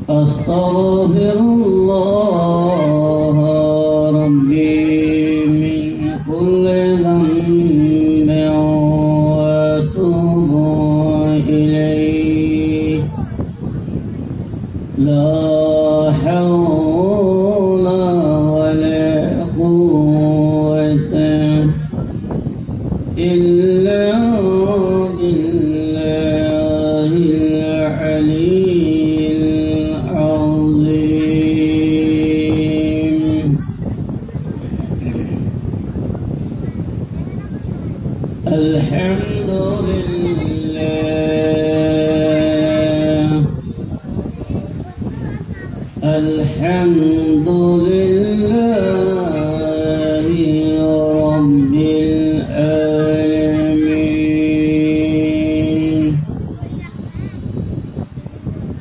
أستغفر الله ربي من كل ذنب وأتوب إليه لا حول ولا قوة إلا بالله العلي الحمد لله الحمد لله رب العالمين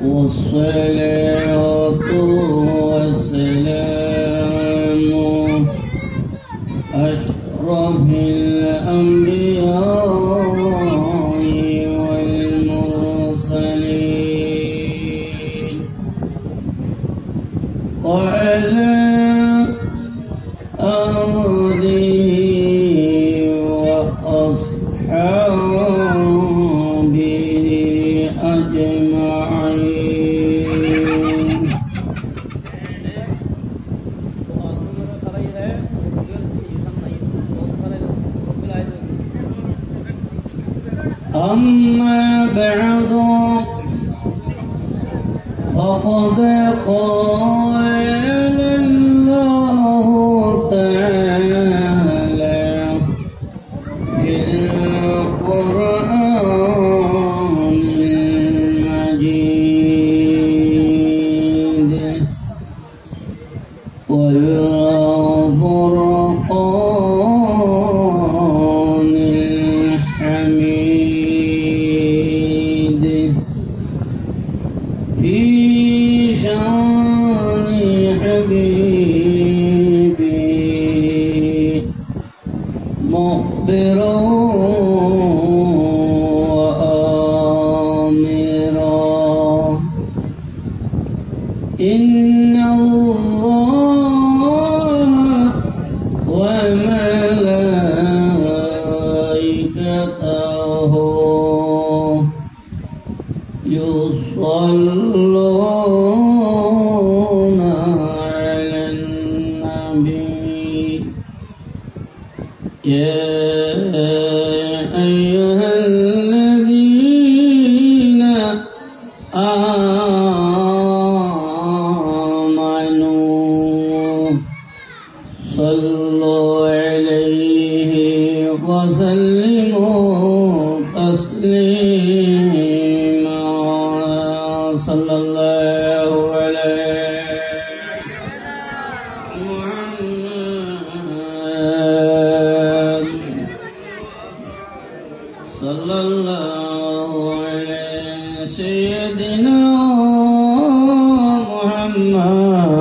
والصلاة والسلام أشرف الأنبياء والمرسلين وعلى آله وأصحابه أجمعين. أما بعد فقد قال الله تعالى في القرآن المجيد والفرقان الحميد في شان حبيبي مخبرا وآمرا إن الله وملائكته يصلون على النبي يا أيها الذين آمنوا صلوا عليه وسلموا تسليما صلى الله عليه محمد صلى الله عليه سيدنا محمد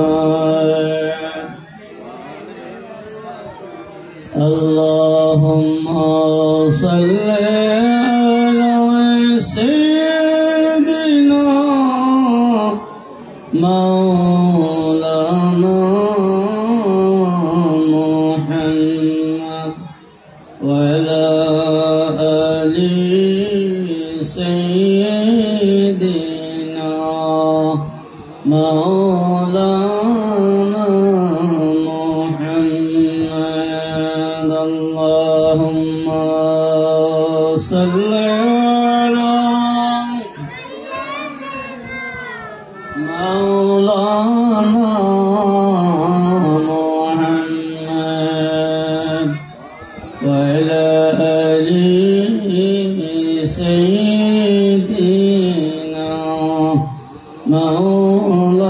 اللهم صل على سيدنا مولانا محمد وعلى آل سيدنا مولانا محمد اللهم صل على مولانا محمد وعلى آل سيدنا محمد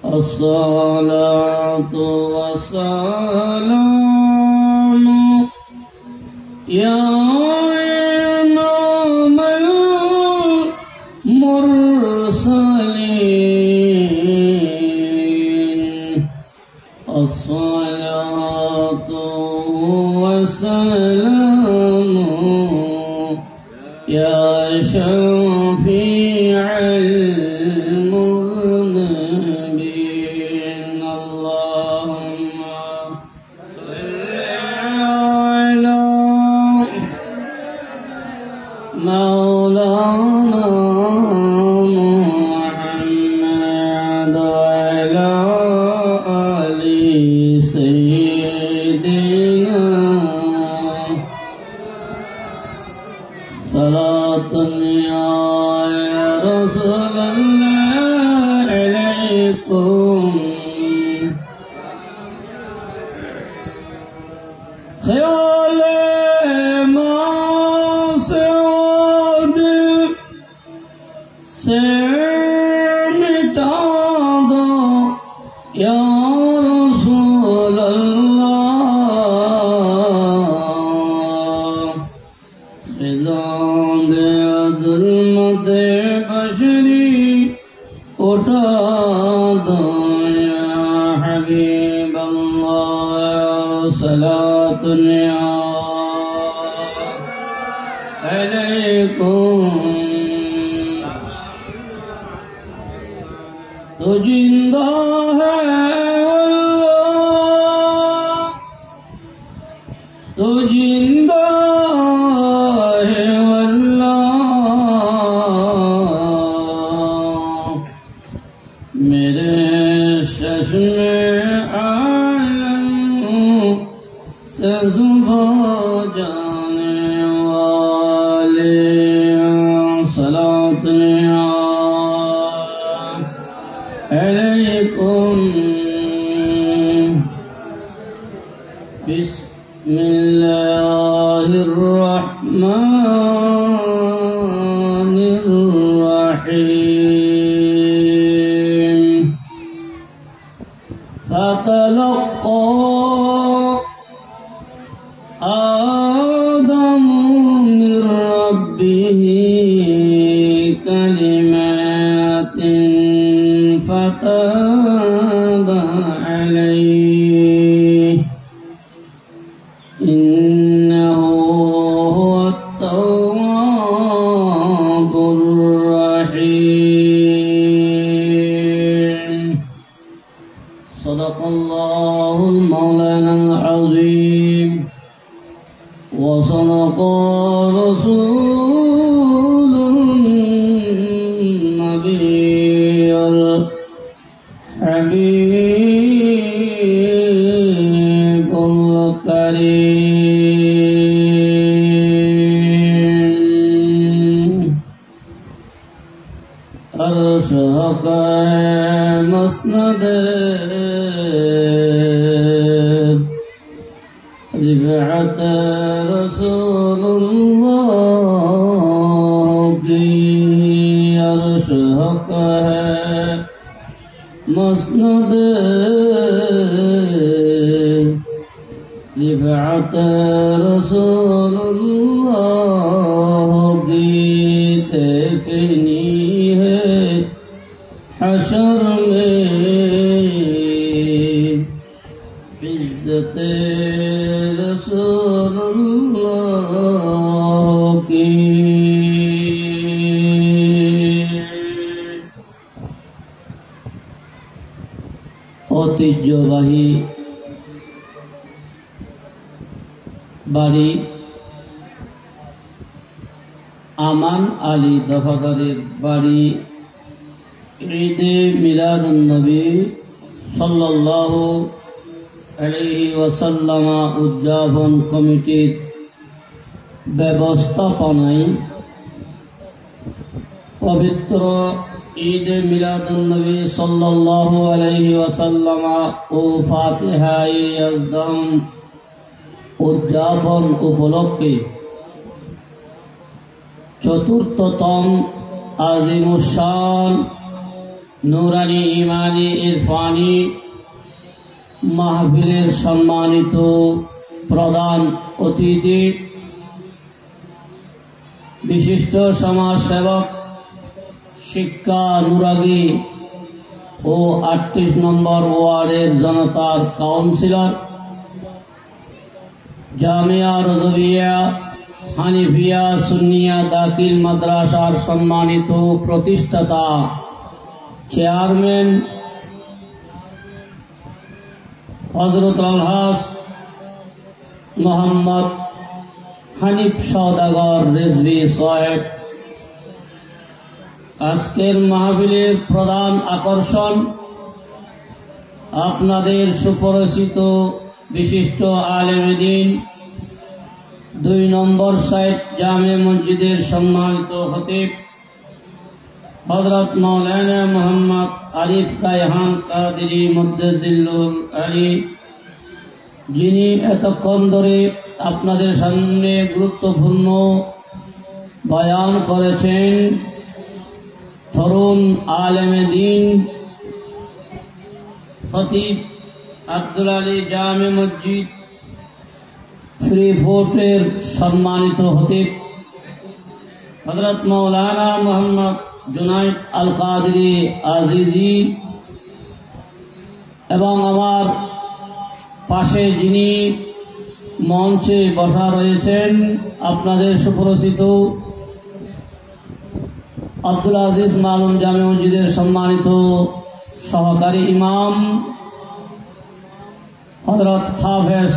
الصلاة والسلام يا إمام المرسلين الصلاة والسلام يا شفيع المذنبين اللهم صل على مولانا محمد وعلى آل سيدنا صلاة يا رسول الله عليكم خيال ما سواد से मिटा दो या रसूल अल्लाह खिज़ान ज़ुल्मत बशरी उठा दो या हबीब अल्लाह सलातुन या अलैकुम तो जिंदा है अल्लाह तो जिंदा है अल्लाह मेरे चश्मे आलम से सुबह जाने वाले सलात عليكم بسم الله الرحمن الرحيم فتلقى آدم من ربه كلمات فتاب عليه إنه هو التواب الرحيم صدق الله المولانا العظيم وصدق رسول النبي حبيب الكريم أرشق مسند رفعت رسول الله کی أرشق مسند رفعت رسول اللہ کی تکنی ہے حشر میں عزت رسول اللہ کی ঐতিহ্যবাহী বাড়ি আমান আলী দফাদারের বাড়ি ঈদে মিলাদুন নবী সাল্লাল্লাহু আলাইহি ওয়াসাল্লাম উদযাপন কমিটির ব্যবস্থাপনায় পবিত্র ঈদে মিলাদুন নবী সাল্লাল্লাহু আলাইহি ওয়াসাল্লাম ও ফাতিহায়ে আযম উদযাপন উপলক্ষে চতুর্থতম আজিমুশান নুরানি ইমানি ইরফানি মাহফিলের সম্মানিত প্রধান অতিথি, বিশিষ্ট সমাজসেবক, শিক্ষানুরাগী ও 38 নম্বর ওয়ার্ডের জনতার কাউন্সিলর, জামিয়া রজবিয়া হানিফিয়া সুন্নিয়া দাখিল মাদ্রাসার সম্মানিত প্রতিষ্ঠাতা চেয়ারম্যান হযরত আলহাজ মোহাম্মদ হানিফ সওদাগর রিজভী সাহেব, আজকের মাহফিলের প্রধান আকর্ষণ আপনাদের সুপরিচিত বিশিষ্ট আলেমে দ্বীন 2 নম্বর সাইট জামে মসজিদের সম্মানিত খতিব হযরত মাওলানা মোহাম্মদ আরিফ রায়হান কাদেরী মুদ্দেসিল্লুল আলী, যিনি এতক্ষণ ধরে আপনাদের সামনে গুরুত্বপূর্ণ বয়ান করেছেন। তরুণ আলেমে দ্বীন খতিব আব্দুল আলী জামে মসজিদ শ্রীফোর্টের সম্মানিত খতিব হযরত মাওলানা মোহাম্মদ জুনাইদ আল কাদেরী আজিজি, এবং আমার পাশে যিনি মঞ্চে বসা রয়েছেন আপনাদের সুপরিচিত আব্দুল আজিজ মালুম জামে মসজিদের সম্মানিত সহকারী ইমাম হযরত হাফেজ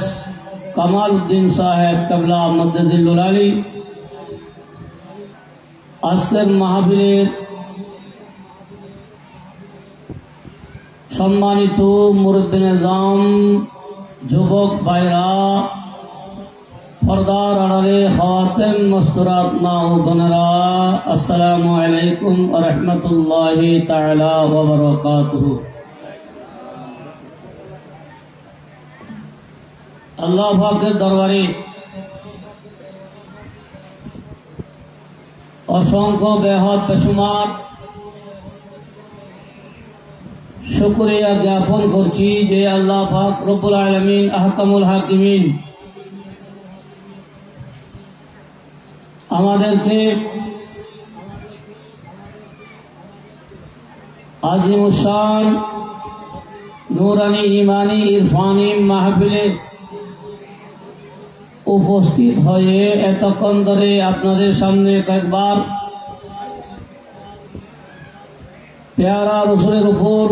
কামাল উদ্দিন সাহেব কেবলা মুদ্দেসিল্লুল আলী, আজকের মাহফিলের সম্মানিত মুরব্বি নিজাম, যুবক ভাইরা, পর্দার আড়ালে খাওয়াতেন মস্তুরাত মা ও বোনেরা, আসসালামু আলাইকুম ওয়া রাহমাতুল্লাহি তাআলা ওয়া বারাকাতুহু। আল্লাহ পাকের দরবারে অসংখ্য বেহদ বেশুমার শুকরিয়া জ্ঞাপন করছি যে আল্লাহ পাক রব্বুল আলামিন আহকামুল হাকিমিন আমাদেরকে আজিমুশান নুরানি ইমানি ইরফানি মাহফিলে উপস্থিত হয়ে এতক্ষণ ধরে আপনাদের সামনে কয়েকবার পেয়ারা রসুলের উপর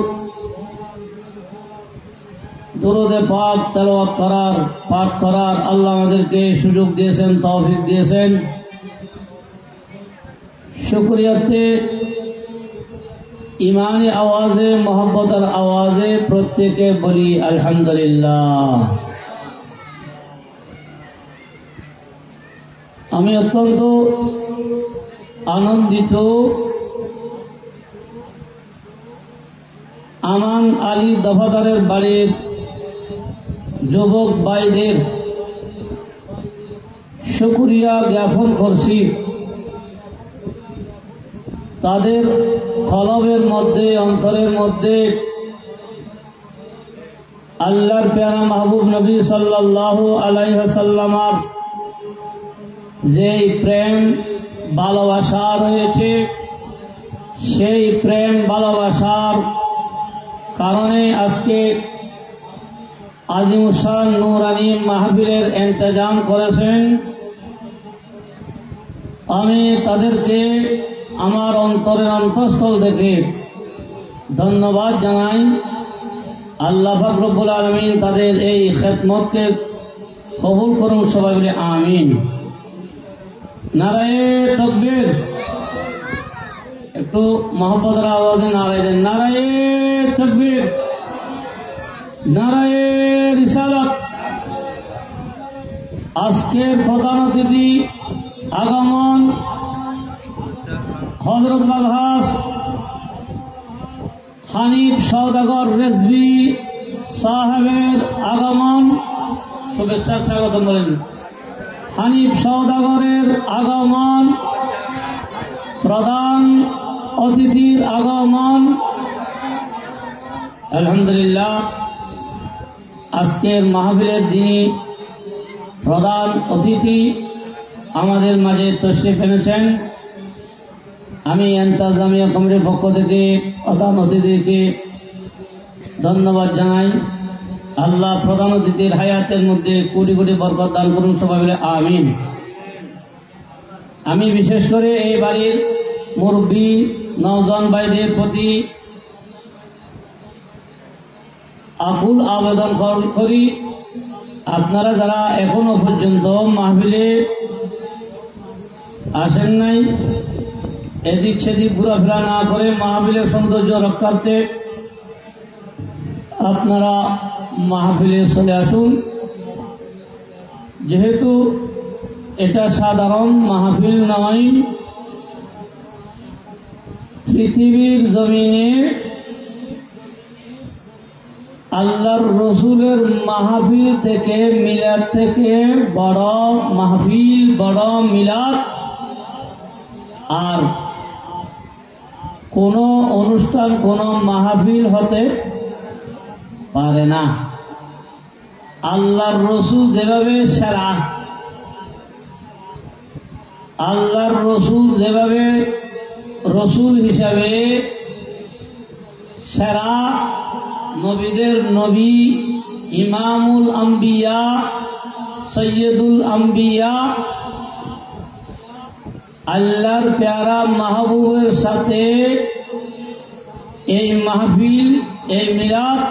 দুরূদে পাক তেলাওয়াত করার, পাঠ করার আল্লাহ আমাদেরকে সুযোগ দিয়েছেন, তৌফিক দিয়েছেন। শুকরিয়াতে ইমানি আওয়াজে, মোহাব্বতের আওয়াজে প্রত্যেকে বলি আলহামদুলিল্লাহ। আমি অত্যন্ত আনন্দিত আমান আলী দফাদারের বাড়ির যুবক ভাইদের শুকরিয়া জ্ঞাপন করছি। তাদের কলবের মধ্যে, অন্তরের মধ্যে আল্লাহর প্যারা মাহবুব নবী সাল্লাল্লাহু আলাইহি ওয়াসাল্লামের যেই প্রেম ভালোবাসা রয়েছে, সেই প্রেম ভালোবাসার কারণে আজকে আজিমুশান নুরানি মাহফিলের ইন্তজাম করেছেন। আমি তাদেরকে আমার অন্তরের অন্তঃস্থল থেকে ধন্যবাদ জানাই। আল্লাহ পাক রব্বুল আলামিন তাদের এই খেদমতকে কবুল করুন, সবাই বলে আমিন। নারায়ে তাকবীর, একটু মোহাম্মতের আওয়াজে নারায়ে দেন। নারায়ে তাকবীর, নারায়ে রিসালাত। আজকের প্রধান অতিথি আগমন হযরত আলহাজ হানিফ সওদাগর রিজভী সাহেবের আগমন শুভেচ্ছা স্বাগত বলেন। হানিফ সওদাগরের আগমন, প্রধান অতিথির আগমন, আলহামদুলিল্লাহ। আজকের মাহফিলের দিনে প্রধান অতিথি আমাদের মাঝে তশরিফ এনেছেন। আমি ইন্তেজামিয়া কমিটির পক্ষ থেকে প্রধান অতিথিকে ধন্যবাদ জানাই। আল্লাহ প্রধান অতিথির হায়াতের মধ্যে কোটি কোটি বরকত দান করুন, সবাই বলে আমিন। আমি বিশেষ করে এই বাড়ির মুরব্বী নওজোয়ান ভাইদের প্রতি আকুল আবেদন করি, আপনারা যারা এখনো পর্যন্ত মাহফিলে আসেন নাই, এদিক সেদিক ঘোরাফেরা না করে মাহফিলের সৌন্দর্য রক্ষার্থে আপনারা মাহফিলে চলে আসুন। যেহেতু এটা সাধারণ মাহফিল নয়, পৃথিবীর জমিনে আল্লাহর রসুলের মাহফিল থেকে, মিলাদ থেকে বড় মাহফিল, বড় মিলাদ আর কোন অনুষ্ঠান, কোন মাহফিল হতে পারে না। আল্লাহর রসুল যেভাবে সেরা, আল্লাহর রসুল যেভাবে রসুল হিসাবে সেরা, নবীদের নবী, ইমামুল আম্বিয়া, সৈয়দুল আম্বিয়া, আল্লাহর প্যারা মাহবুবের সাথে এই মাহফিল, এই মিলাদ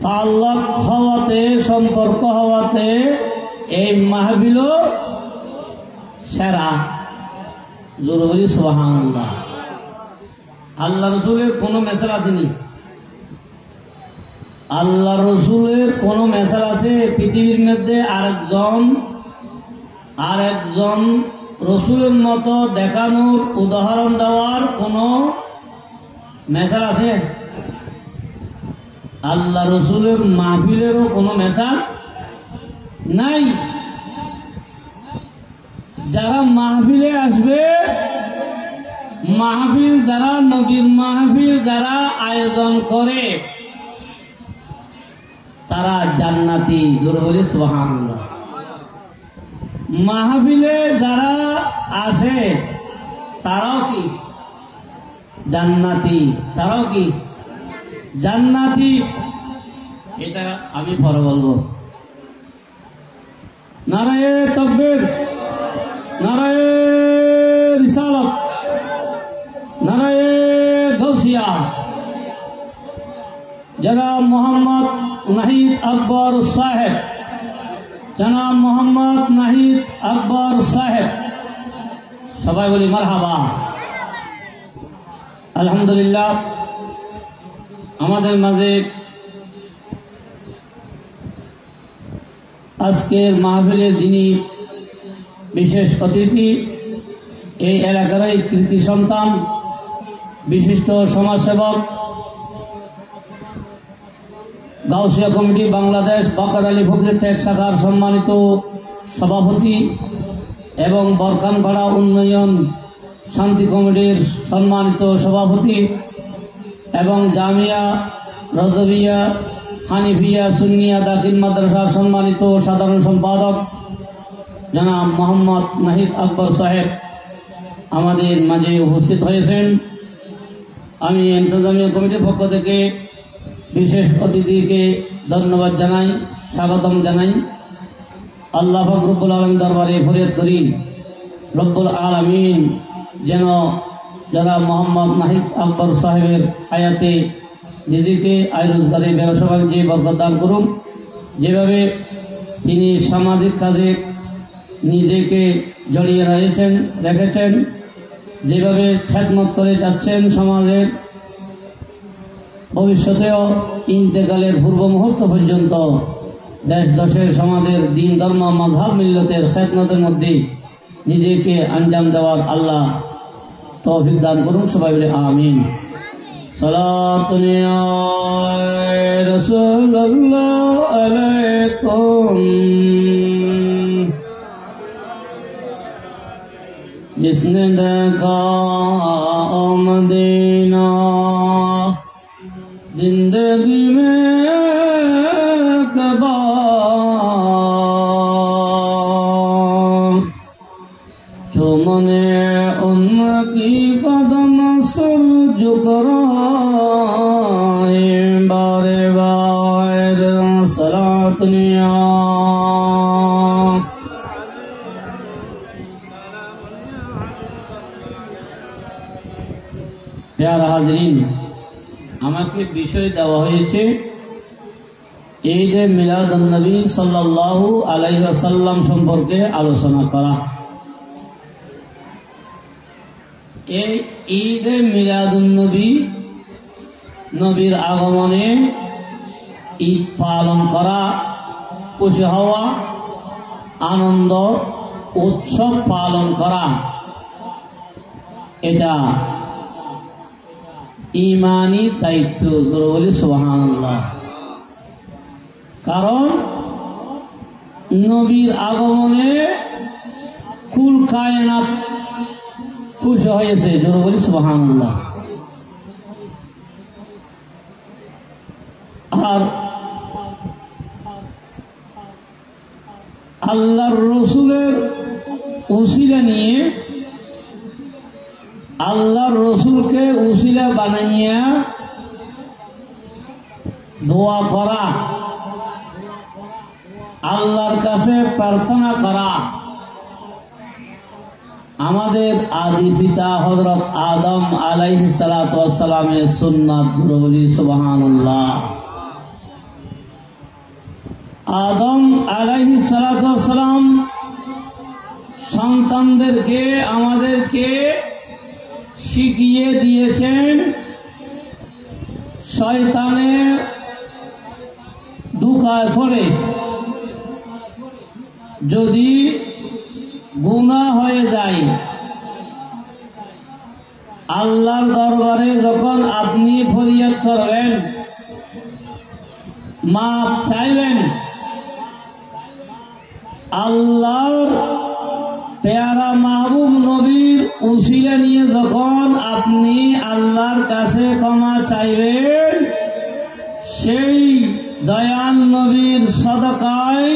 তাল্লাক হওয়াতে, সম্পর্ক হওয়াতে এই মাহফিলও সেরা। জোরে বলি সুবহানাল্লাহ। আল্লাহ রসুলের কোনো মেসাল আসেনি, আল্লাহ রসুলের কোনো মেসাল আছে পৃথিবীর মধ্যে আরেকজন রসুলের মতো দেখানোর, উদাহরণ দেওয়ার কোনো মেসাল আছে? আল্লাহ রসুলের মাহফিলেরও কোনো মেসাল নাই। যারা মাহফিলে আসবে, মাহফিল যারা, নবীর মাহফিল যারা আয়োজন করে তারা জান্নাতি। জোরে বলি সুবহানাল্লাহ। মাহফিলে যারা আসে তারাও কি জান্নাতি, তারাও কি জান্নাতি। এটা আমি পরে বলবো। নারায়ে তাকবীর, নারায়ে রিসালাত, নারায়ে গাউসিয়া। জনাব মোহাম্মদ নাহিদ আকবর সাহেব, জনাব মোহাম্মদ নাহিদ আকবর সাহেব, সবাই বলি মারহাবা। আলহামদুলিল্লাহ, আমাদের মাঝে আজকের মাহফিলের যিনি বিশেষ অতিথি, এই এলাকারই কৃতি সন্তান, বিশিষ্ট সমাজসেবক, গাউসিয়া কমিটি বাংলাদেশ বাকার আলী ফকির টেক শাখার সম্মানিত সভাপতি এবং বরকানপাড়া উন্নয়ন শান্তি কমিটির সম্মানিত সভাপতি এবং জামিয়া রজবিয়া হানিফিয়া সুন্নিয়া দাখিল মাদ্রাসার সম্মানিত সাধারণ সম্পাদক জনাব মোহাম্মদ নাহিদ আকবর সাহেব আমাদের মাঝে উপস্থিত হয়েছেন। আমি ইন্তেজামিয়া কমিটির পক্ষ থেকে বিশেষ অতিথিকে ধন্যবাদ জানাই, স্বাগতম জানাই। আল্লাহ পাক রব্বুল আলামিন দরবারে ফরিয়াদ করি, রব্বুল আলামিন যেন জনাব মোহাম্মদ নাহিদ আকবর সাহেবের হায়াতে নিজেকে আয় রোজগারে, ব্যবসা বাণিজ্যে বরকত দান করুন। যেভাবে তিনি সামাজিক কাজে নিজেকে জড়িয়ে রেখেছেন, যেভাবে খেদমত করে যাচ্ছেন সমাজের, ভবিষ্যতেও ইন্তেকালের পূর্ব মুহূর্ত পর্যন্ত দেশ দশের সমাজের দিন ধর্ম মাযহাব মিল্লতের খেদমতের মধ্যে নিজেকে আঞ্জাম দেওয়ার আল্লাহ তৌফিক দান করুন, সবাই বলে আমিন। সালাতুন ইয়া রাসূলুল্লাহ আলাইকুম जिसने देखा मदीना जिंदगी में कबार चुमने उनकी कदम सर झुकराए बारे बार सलातुन या प्यारा हाजरीन আমাকে বিষয় দেওয়া হয়েছে ঈদে মিলাদুন নবী সাল্লাল্লাহু আলাইহি ওয়াসাল্লাম সম্পর্কে আলোচনা করা। এই ঈদে মিলাদুন নবী নবীর আগমনে ঈদ পালন করা, খুশি হওয়া, আনন্দ উৎসব পালন করা, এটা ইমানি দায়িত্ব। বলি সুবহানাল্লাহ। কারণ নবীর আগমনে কুল কায়নাত খুশি হয়েছে। বলি সুবহানাল্লাহ। আর আল্লাহর রসুলের উসিলা নিয়ে আল্লাহর রসুলকে উসিলা বানাইয়া দোয়া করা, আল্লাহর কাছে প্রার্থনা করা আমাদের আদি পিতা হযরত আদম আলাইহিস সালাতু ওয়াস সালামের সুন্নাত। বলি সুবহানাল্লাহ। আদম আলাইহিস সালাতু ওয়াস সালাম সন্তানদেরকে আমাদেরকে শিখিয়ে দিয়েছেন শয়তানের ধোঁকায় পড়ে যদি গুনাহ হয়ে যায়, আল্লাহর দরবারে যখন আপনি ফরিয়াদ করবেন, মাপ চাইবেন, আল্লাহর পেয়ারা মাহবুব নবীর উসিলা নিয়ে যখন আপনি আল্লাহর কাছে ক্ষমা চাইবেন, সেই দয়াল নবীর সদকায়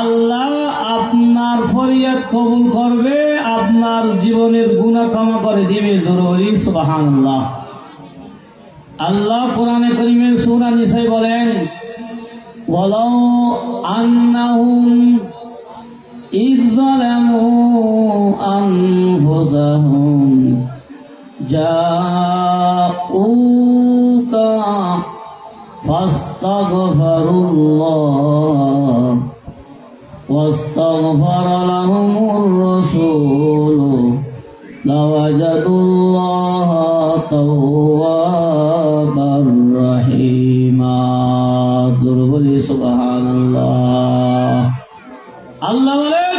আল্লাহ আপনার ফরিয়াদ কবুল করবে, আপনার জীবনের গুনাহ ক্ষমা করে দিবে। জরুরি সুবহানাল্লাহ। আল্লাহ কোরআনে কারীমে সূরা নিসায় বলেন, ওয়ালাউ আন্নাহুম إذ ظلموا أنفسهم جاءوك فاستغفروا الله واستغفر لهم الرسول لوجدوا الله توابا رحيما। বলি সুবহানাল্লাহ। আল্লাহ বলেন,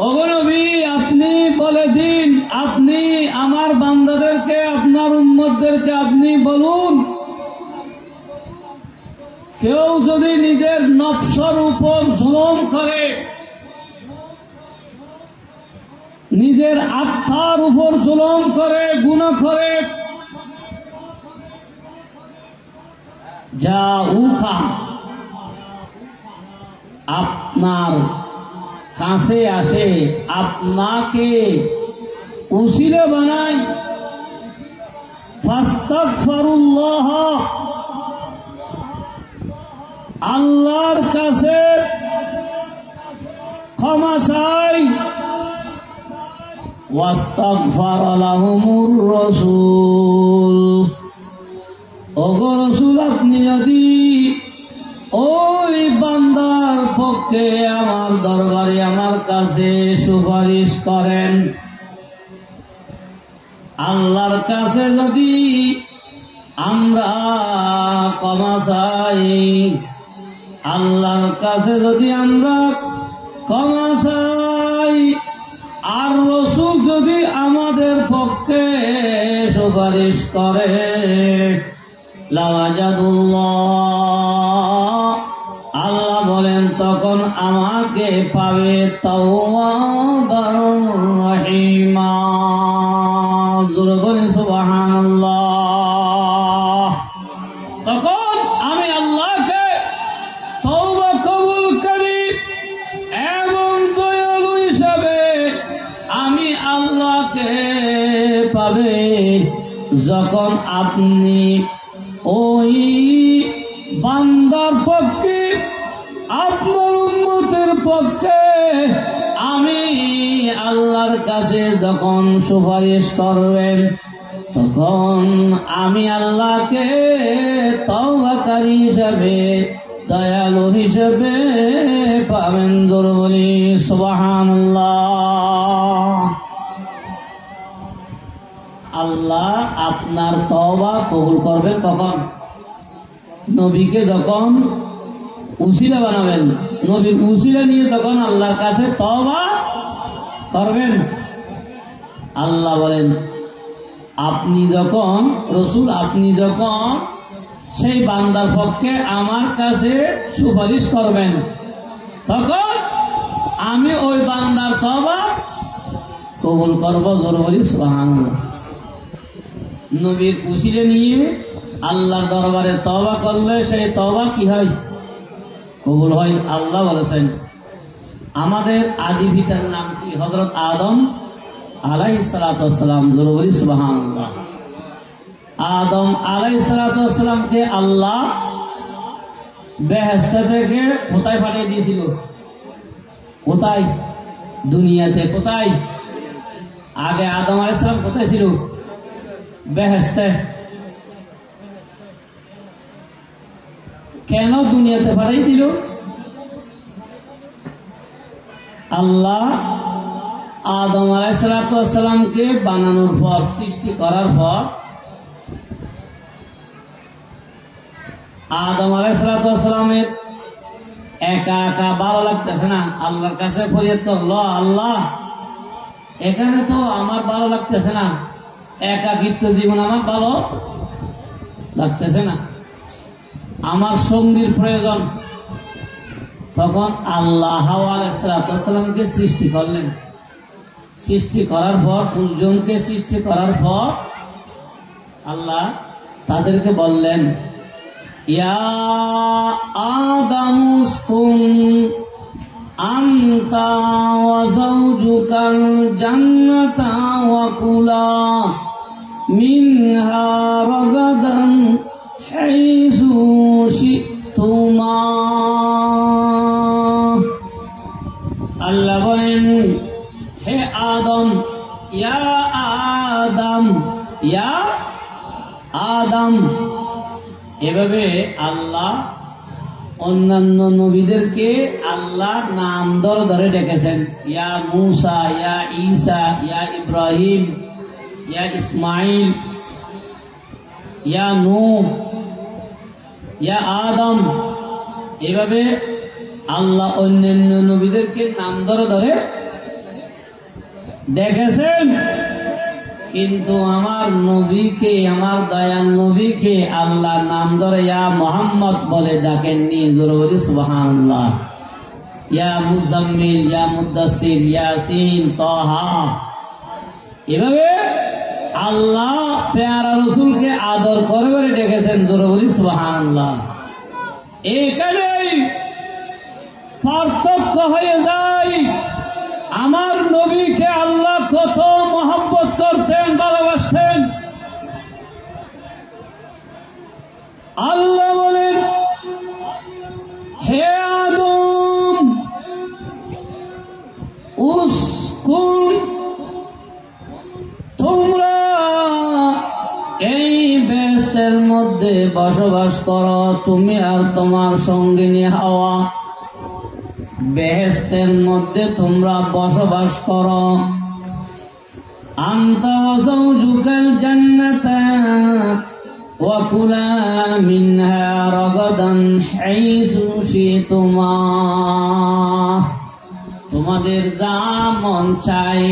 ওগো নবী আপনি বলে দিন, আপনি আমার বান্দাদেরকে, আপনার উম্মতদেরকে আপনি বলুন, কেউ যদি নিজের নফসের উপর জুলুম করে, নিজের আত্মার উপর জুলুম করে, গুনাহ করে, জাউকা আপনার কাছে আসে, আপনাকে উসিলা বানাই, ফাস্তাগফিরুল্লাহ আল্লাহর কাছে ক্ষমা চাই, ওয়াস্তাগফার লাহুমুর রাসূল ওগো রাসূল আপনি যদি ওই বান্দার পক্ষে আমার দরবারে আমার কাছে সুপারিশ করেন, আল্লাহর কাছে যদি আমরা ক্ষমা চাই, আল্লাহর কাছে যদি আমরা ক্ষমা চাই, আর রসুল যদি আমাদের পক্ষে সুপারিশ করে লাওয়াজাদুল্লাহ, আল্লাহ বলেন তখন আমাকে পাবে তাওয়াবার রহিমা। জোরে বলেন সুবহানাল্লাহ। তখন আমি আল্লাহকে তওবা কবুলকারী এবং দয়ালু হিসাবে আমি আল্লাহকে পাবে যখন আপনি ওই বান্দার পক্ষে, আপনার উম্মতের পক্ষে আমি আল্লাহর কাছে যখন সুপারিশ করবেন তখন আমি আল্লাহকে তওবাকারী হিসাবে দয়ালু হিসাবে পাবেন। জোরে বলি সুবহানাল্লাহ। আল্লাহ আপনার তওবা কবুল করবেন কখন? নবীকে যখন উসিলা বানাবেন, নবীর উসিলা নিয়ে তখন আল্লাহর কাছে তওবা করবেন। আল্লাহ বলেন আপনি যখন রসুল, আপনি যখন সেই বান্দার পক্ষে আমার কাছে সুপারিশ করবেন তখন আমি ওই বান্দার তওবা কবুল করব। জোরে বলি সুবহানাল্লাহ। নবীর উসিলা নিয়ে আল্লাহর দরবারে তওবা করলে সেই তওবা কি হয়? কবুল হয়। আল্লাহ বলেছেন আমাদের আদি পিতার নাম কি? হযরত আদম আলাইহিস সালাতু ওয়াস সালাম। জোরে বলি সুবহানাল্লাহ। আদম আলাইহিস সালাতু ওয়াস সালামকে আল্লাহ বেহেশত থেকে কোথায় পাঠিয়ে দিয়েছিল? কোথায়? দুনিয়াতে। কোথায়? আগে আদম আলাইহিস সালাম কোথায় ছিল? বেহেশতে। কেন দুনিয়াতে পাঠিয়ে দিল? আল্লাহ আদম আলাইহিস সালাতু ওয়াস সালামকে বানানোর পর, সৃষ্টি করার পর আদম আলাইহিস সালাতু ওয়াস সালামের একা একা ভালো লাগতেছে না। আল্লাহর কাছে ফরিয়াদ করলো, আল্লাহ এখানে তো আমার ভালো লাগতেছে না, একাকিত্ব জীবন আমার ভালো লাগতেছে না, আমার সঙ্গীর প্রয়োজন। তখন আল্লাহ হাওয়া আলাইহিস সালাতু ওয়াস সালামকে সৃষ্টি করলেন। সৃষ্টি করার পর, দুজনকে সৃষ্টি করার পর আল্লাহ তাদেরকে বললেন ইয়া আদামু উসকুন আনতা ওয়া যাওজুকাল জান্নাতা ওয়া কুলা মিনহা রাগাদান হাইসু শিতুমা। আল্লাহ বলেন হে আদম, ইয়া আদম, ইয়া আদম। এভাবে আল্লাহ অন্যান্য নবীদেরকে আল্লাহ নাম ধরে ধরে ডেকেছেন। ইয়া মুসা, ইয়া ঈসা, ইয়া ইব্রাহিম, ইয়া ইসমাইল, ইয়া নূহ, ইয়া আদম। এভাবে আল্লাহ অন্যান্য নবীদেরকে নাম ধরে ধরে ডেকেছেন, কিন্তু আমার নবীকে, আমার দয়াল নবীকে আল্লাহ নাম ধরে ইয়া মুহাম্মদ বলে ডাকেননি। জোরে বলি সুবহানাল্লাহ। ইয়া মুজাম্মিল, ইয়া মুদ্দাসির, ইয়াসিন, তাহা। এভাবে আল্লাহ পেয়ারা রসুলকে আদর করে করে ডেকেছেন। জোরে বলি সুবহানাল্লাহ। এখানেই পার্থক্য হয়ে যায় আমার নবীকে আল্লাহ কত মহব্বত করতেন, ভালোবাসতেন। আল্লাহ বলেন হে আদম উসকুন, তোমরা এই বেহেশতের মধ্যে বসবাস করো, তুমি আর তোমার সঙ্গিনী হাওয়া বেহেশতের মধ্যে তোমরা বসবাস করো। আনতা ওয়া যাওজুকাল জান্নাতা ওয়া কুলা মিনহা রাগাদান হাইসু শিতুমা। তোমাদের যা মন চাই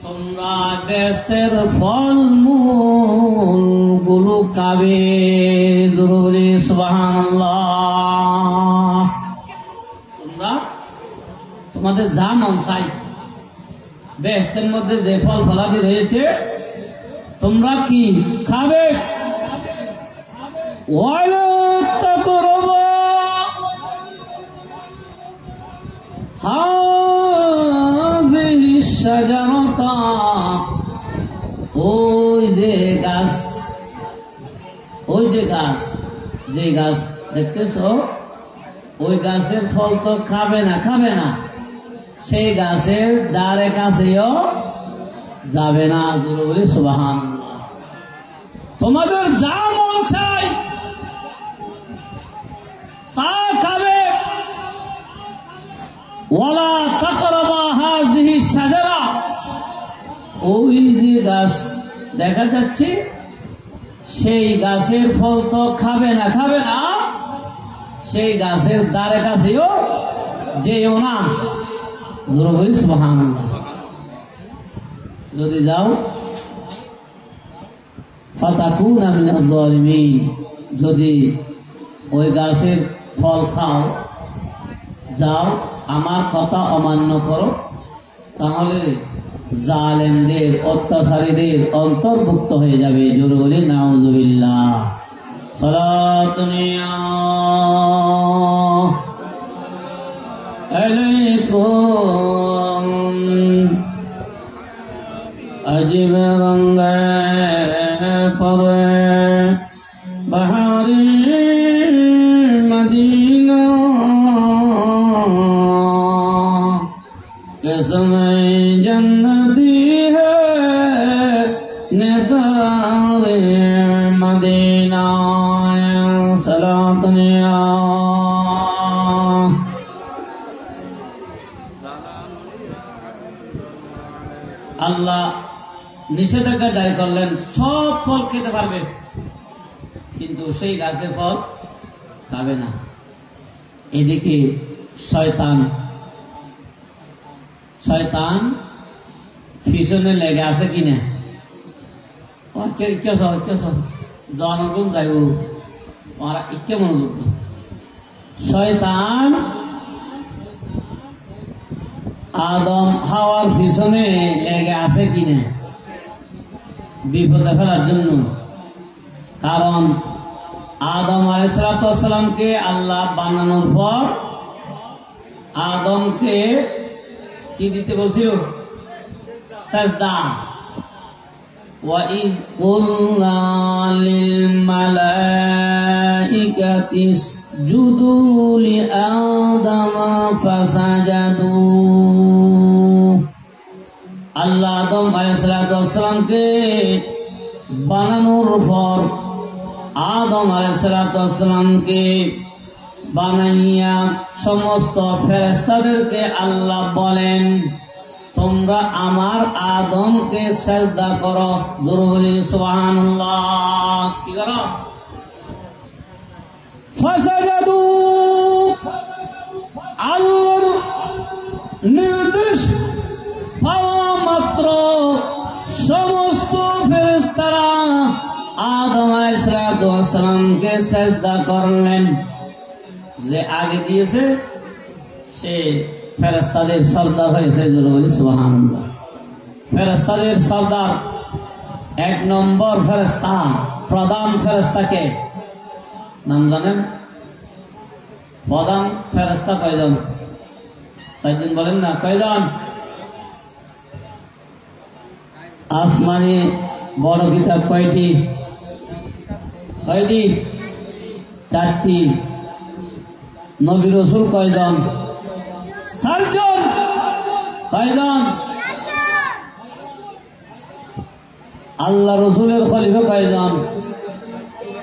তোমরা বেহেশতের ফল মূল গুলো খাবে। জোরে সুবহানাল্লাহ। তোমরা তোমাদের যা মন চাই বেহেশতের মধ্যে যে ফল ফলাদি রয়েছে তোমরা কি খাবে। ওয়ালা তাকরাবু হাযিহি শাজারাতা, ওই যে গাছ যে গাছ দেখতেছো ওই গাছের ফল তো খাবে না, সেই গাছের দ্বারে কাছেও যাবে না। জোরে বলি সুবহানাল্লাহ। তোমাদের যা মন চাই তা খাবে। ওয়ালা তাকরাবা হাযিহি শাজারা, ওই যে গাছ দেখা যাচ্ছে সেই গাছের ফল তো খাবে না, সেই গাছের দ্বারে কাছেও যেও না। জোরে বলি সুবহানাল্লাহ। যদি যাও ফাতাকুনা মিনাজ জালিমিন, যদি ওই গাছের ফল খাও, যাও আমার কথা অমান্য করো, তাহলে জালেমদের অত্যাচারীদের অন্তর্ভুক্ত হয়ে যাবে। জোরে বলি নাউযুবিল্লাহ। সালাতুন আলাইকুম अजीब रंग पर बहारी मदीना किसमें जन्नती है नितारे मदीना। सलातनिया अल्लाह নিষেধাজ্ঞা জারি করলেন, সব ফল খেতে পারবে কিন্তু সেই গাছের ফল খাবে না। এদিকে শয়তান পিছনে লেগে আছে কিনা, জনগণ যাইব ওরা ইকে মনোযোগ। শয়তান আদম হাওয়ার পিছনে লেগে আছে কিনা বিপদে ফেলার জন্য। কারণ আদম আলাইহিসসালামকে আল্লাহ বানানোর পর আদমকে কি দিতে বলছিল? সাজদা। ওয়াইজ কুলনা লিল মালাইকাতি ইসজুদু লিআদম ফাসাজাদু। আল্লাহ আদম আলাইহিসসালামকে বানানোর পর আদম আলাইহিসসালামকে বানাইয়া সমস্ত ফেরেশতাদেরকে আল্লাহ বলেন তোমরা আমার আদমকে সিজদা করো। জোরে বলি সুবহানাল্লাহ। কি করো? ফাসাজাদু। আল্লাহর নির্দেশ পাওয়া মাত্র সমস্ত ফেরেশতারা আদম আলাইহিসসালামকে সিজদা করলেন। যে আগে দিয়েছে সে ফেরেশতাদের সর্দার হয়েছে। জোরে বলি সুবহানাল্লাহ। ফেরেশতাদের সর্দার এক নম্বর ফেরেশতা, প্রধান ফেরেশতাকে নাম জানেন? প্রধান ফেরেশতা কয়জন? 6 জন বলেন না, কয়জন? আসমানি বড় কিতাব কয়টি? 4টি। নবী রাসূল কয়জন? 4 জন। কয়জন? আল্লাহ রাসূলের খলিফা কয়জন?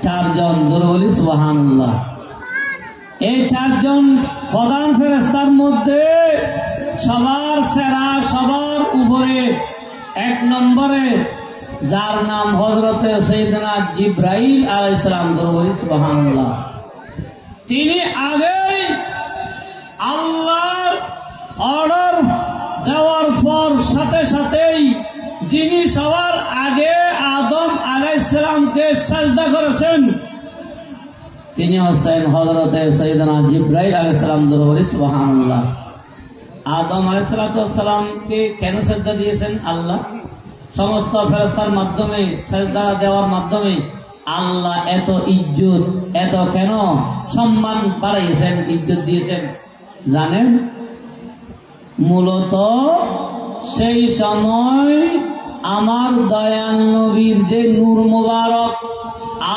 4 জন। জোরে বলি সুবহানাল্লাহ। এই 4 জন প্রধান ফেরেশতার মধ্যে সবার সেরা, সবার উপরে 1 নম্বরে যার নাম হযরতে সাইয়েদনা জিবরাইল আলাইহিস সালাম। জোরে বলি সুবহানাল্লাহ। তিনি আগে আল্লাহর অর্ডার যিনি সবার আগে আদম আলাইহিস সালামকে সাজদা করেছেন তিনি হচ্ছেন হযরতে সাইয়েদনা জিবরাইল আলাইহিস সালাম। দরবারে সুবহানাল্লাহ। আদম আলাইহিস সালামকে কেন সাজদা দিয়েছেন আল্লাহ? সমস্ত ফেরেশতার মাধ্যমে সাজদা দেওয়ার মাধ্যমে আল্লাহ এত ইজ্জত, এত কেন সম্মান বাড়াইছেন, ইজ্জত দিয়েছেন জানেন? মূলত সেই সময় আমার দয়াল নবীর যে নূর মুবারক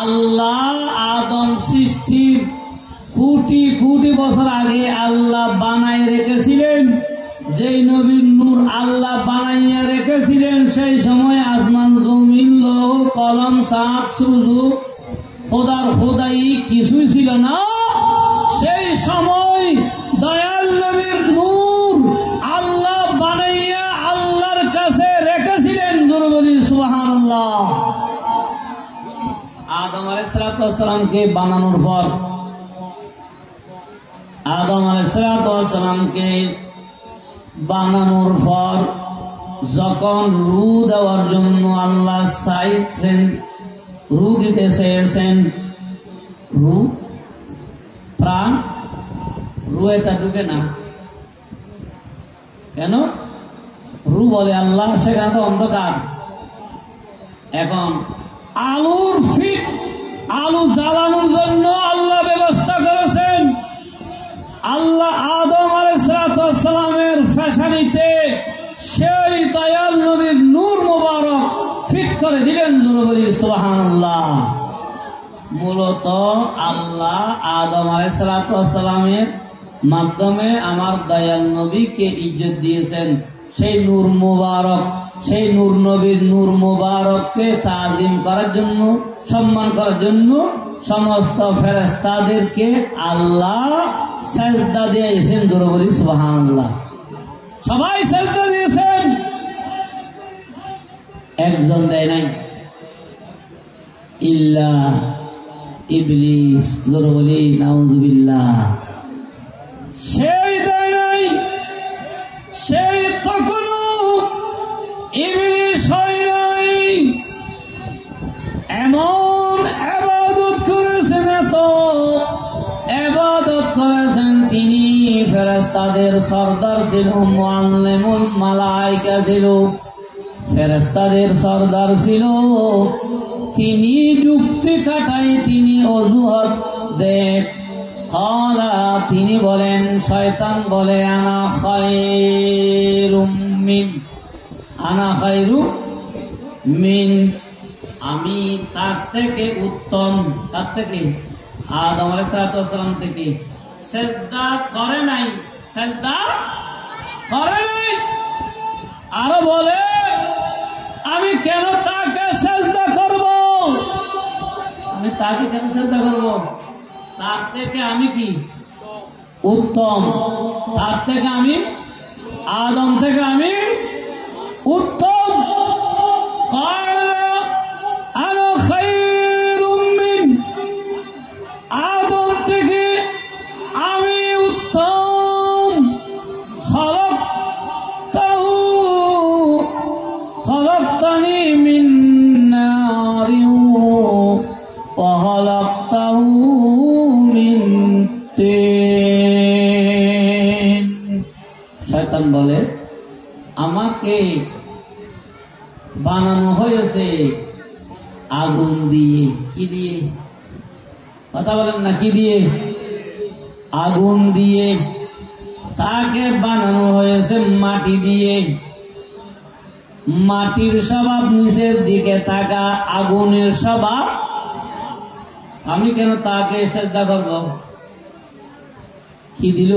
আল্লাহ আদম সৃষ্টির কোটি কোটি বছর আগে আল্লাহ বানাই রেখেছিলেন। যেই নবীর নূর আল্লাহ বানাইয়া রেখেছিলেন সেই সময় আসমান জমিন লৌহ কলম সাত সূর্য খোদার খোদাই কিছুই ছিল না। সেই সময় দয়াল নবীর নূর আল্লাহ বানাইয়া আল্লাহর কাছে রেখেছিলেন। বলি সুবহানাল্লাহ। আদম আলাইহিস সালামকে বানানোর পর যখন রু দেওয়ার জন্য আল্লাহ চাইছেন, রু দিতে চেয়েছেন, রু প্রাণ, রু এটা ঢুকে না কেন? রু বলে আল্লাহ, সেখানে তো অন্ধকার। এখন আলুর ফিট, আলু জ্বালানোর জন্য আল্লাহ ব্যবস্থা করেছেন। আল্লাহ আদম আলাইহিস সালামের ফ্যাশনিতে সেই দয়াল নবীর নূর মুবারক ফিট করে দিলেন। বলি সুবহানাল্লাহ। মূলত আল্লাহ আদম আলাইহিস সালামের মাধ্যমে আমার দয়াল নবীকে ইজ্জত দিয়েছেন। সেই নূর মুবারক, সেই নূর নবীর নূর মুবারককে তাজিম করার জন্য, সম্মান করার জন্য সমস্ত ফেরেশতাদেরকে আল্লাহ সাজদা দিয়েছেন। বলি সুবহানাল্লাহ। সবাই সাজদা দিয়েছেন, একজন দেয় নাই, ইল্লা ইবলিস। বলি নাউযুবিল্লাহ। সেই দেয় নাই, সেই তখনো ইবলিস হয় নাই। এমন ইবাদত করেছেন, এত ইবাদত করেছেন, তিনি ফেরেশতাদের সরদার ছিল, মুআল্লিমুল মালায়েকা ছিল, ফেরেশতাদের সরদার ছিল। তিনি যুক্তি খাটাই, তিনি অজুহাত দেখ কালা, তিনি বলেন, শয়তান বলে, আনা খায়রুম মিন, আনা খায়রু মিন, আমি তার থেকে উত্তম। তার থেকে? আদম আলাইহিস সালাম থেকে। সাজদা করে নাই, সাজদা করে নাই। আরো বলে, আমি কেন তাকে সাজদা করব? আমি তাকে কেন সাজদা করব? তার থেকে আমি কি উত্তম? তার থেকে আমি, আদম থেকে আমি উত্তম। আনা খায়রুম মিন, আদম থেকে আমি উত্তম। খলাকতানি মিন নারিন ওয়া খলাকতাহু মিন তিন। শয়তান বলে, আমাকে বানানো হয়েছে আগুন দিয়ে। কি দিয়ে? কথা বলেন না, কি দিয়ে? আগুন দিয়ে। তাকে বানানো হয়েছে মাটি দিয়ে। মাটির স্বভাব নিচের দিকে তাকা, আগুনের স্বভাব। আমি কেন তাকে সাজদা করব? কি দিল?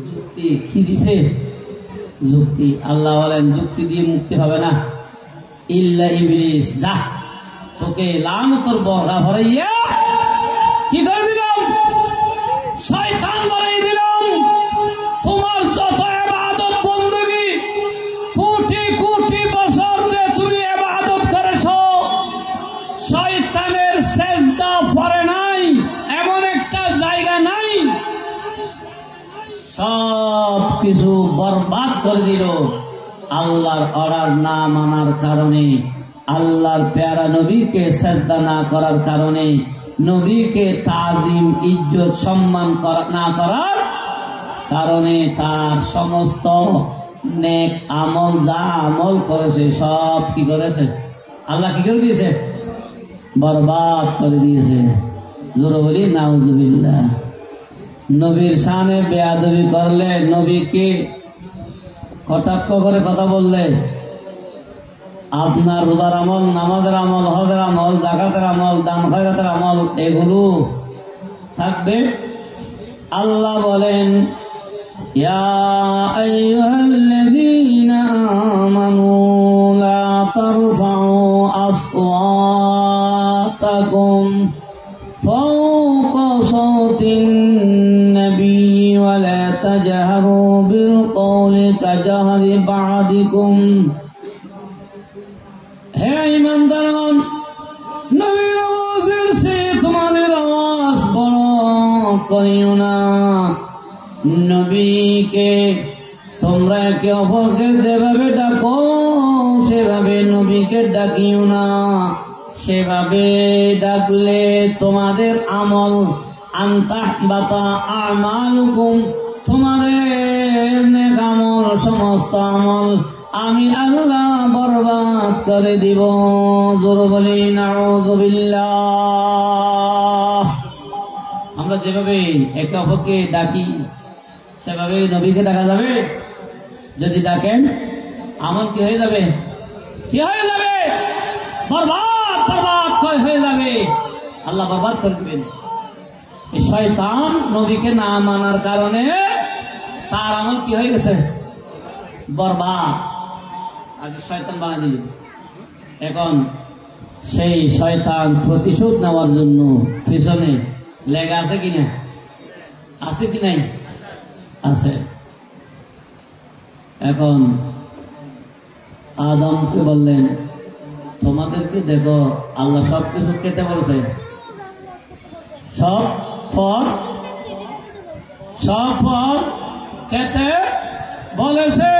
যুক্তি। কি দিছে? যুক্তি। আল্লাহ বলেন, যুক্তি দিয়ে মুক্তি হবে না। ইল্লা ইবলিস, যা, তোকে লানতের বর্গা ভরাইয়া কি করে দিলাম? শয়তান বানাই দিলাম। তোমার যত ইবাদত বندگی, কোটি কোটি বছর যে তুমি ইবাদত করেছো, শয়তানের সিজদা পড়ে নাই এমন একটা জায়গা নাই। সব কিছু বরবাদ করে দিল। আল্লাহর অর্ডার না মানার কারণে, আল্লাহর প্যারা নবীকে সেজদা না করার কারণে, নবীকে তাজিম ইজ্জত সম্মান না করার কারণে তার সমস্ত নেক আমল যা আমল করেছে সব কি করেছে? আল্লাহ কি করে দিয়েছে? বরবাদ করে দিয়েছে। জোরে বলি নাউযুবিল্লাহ। নবীর শানে বেয়াদবি করলে, নবীকে কটাক্ষ করে কথা বললে, আপনার রোজার আমল, নামাজের আমল, হজের আমল, যাকাতের আমল, দান খয়রাতের আমল এগুলো থাকবে। আল্লাহ বলেন, ইয়া আইয়ুহাল্লাযীনা আমানু লা তারফাউ আসওয়াতাকুম ফাওকা সাওতিন নবী ওয়া লা তাজহারু বিল কওলি কাজহারি বা'দিকুম। হে ঈমানদারগণ, নবীর আওয়াজের চেয়ে তোমাদের আওয়াজ বড় করিও না। নবীকে তোমরা একে অপরকে যেভাবে ডাকো সেভাবে নবীকে ডাকিও না। সেভাবে ডাকলে তোমাদের আমল আনতাহবাতা আমালুকুম, তোমাদের নেক আমল, সমস্ত আমল আমি আল্লাহ বরবাদ করে দিব। জোরে বলি নাউযুবিল্লাহ। আমরা যেভাবে একে অপরকে ডাকি সেভাবে নবীকে ডাকা যাবে? যদি ডাকেন আমল কি হয়ে যাবে? কি হয়ে যাবে? বরবাদ বরবাদ হয়ে যাবে। আল্লাহ বরবাদ করে দিবেন। এই শয়তান নবীকে না মানার কারণে তার আমল কি হয়ে গেছে? বরবাদ। আগে শয়তান বানিয়ে দিল। এখন সেই শয়তান প্রতিশোধ নেওয়ার জন্য পিছনে লেগে আছে কিনা? আছে কি নাই? আছে। এখন আদমকে বললেন, তোমাদেরকে দেখো আল্লাহ সব কিছু খেতে বলেছে, সব ফল খেতে বলেছে।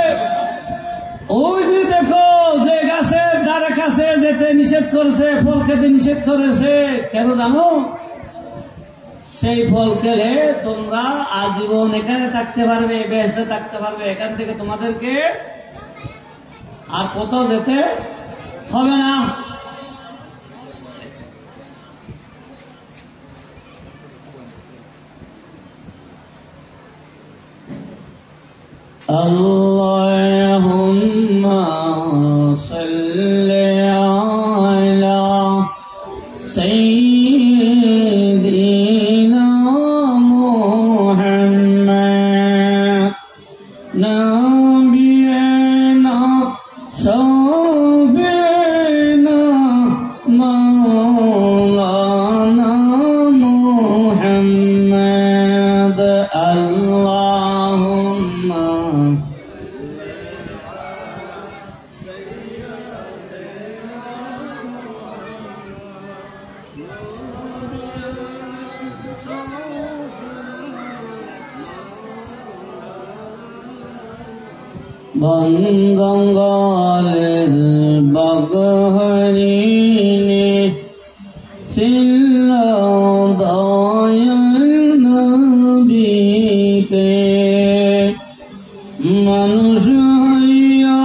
ওই যে দেখো যে গাছের ধারে কাছে যেতে নিষেধ করেছে, ফল খেতে নিষেধ করেছে, কেন জানো? সেই ফল খেলে তোমরা আজীবন এখানে থাকতে পারবে, বেঁচে থাকতে পারবে। এখান থেকে তোমাদেরকে আর কোথাও যেতে হবে না। আল্লাহুম্মা সাল্লি আলা সাইয়্যিদিনা মুহাম্মাদ নাবিয়িনা শাফিনা মাওলানা মুহাম্মাদ। আল্লাহুম্মা বন্দঙ্গলের বগহরিণী ছিল দয়াল নবীকে, মানুষ হইয়া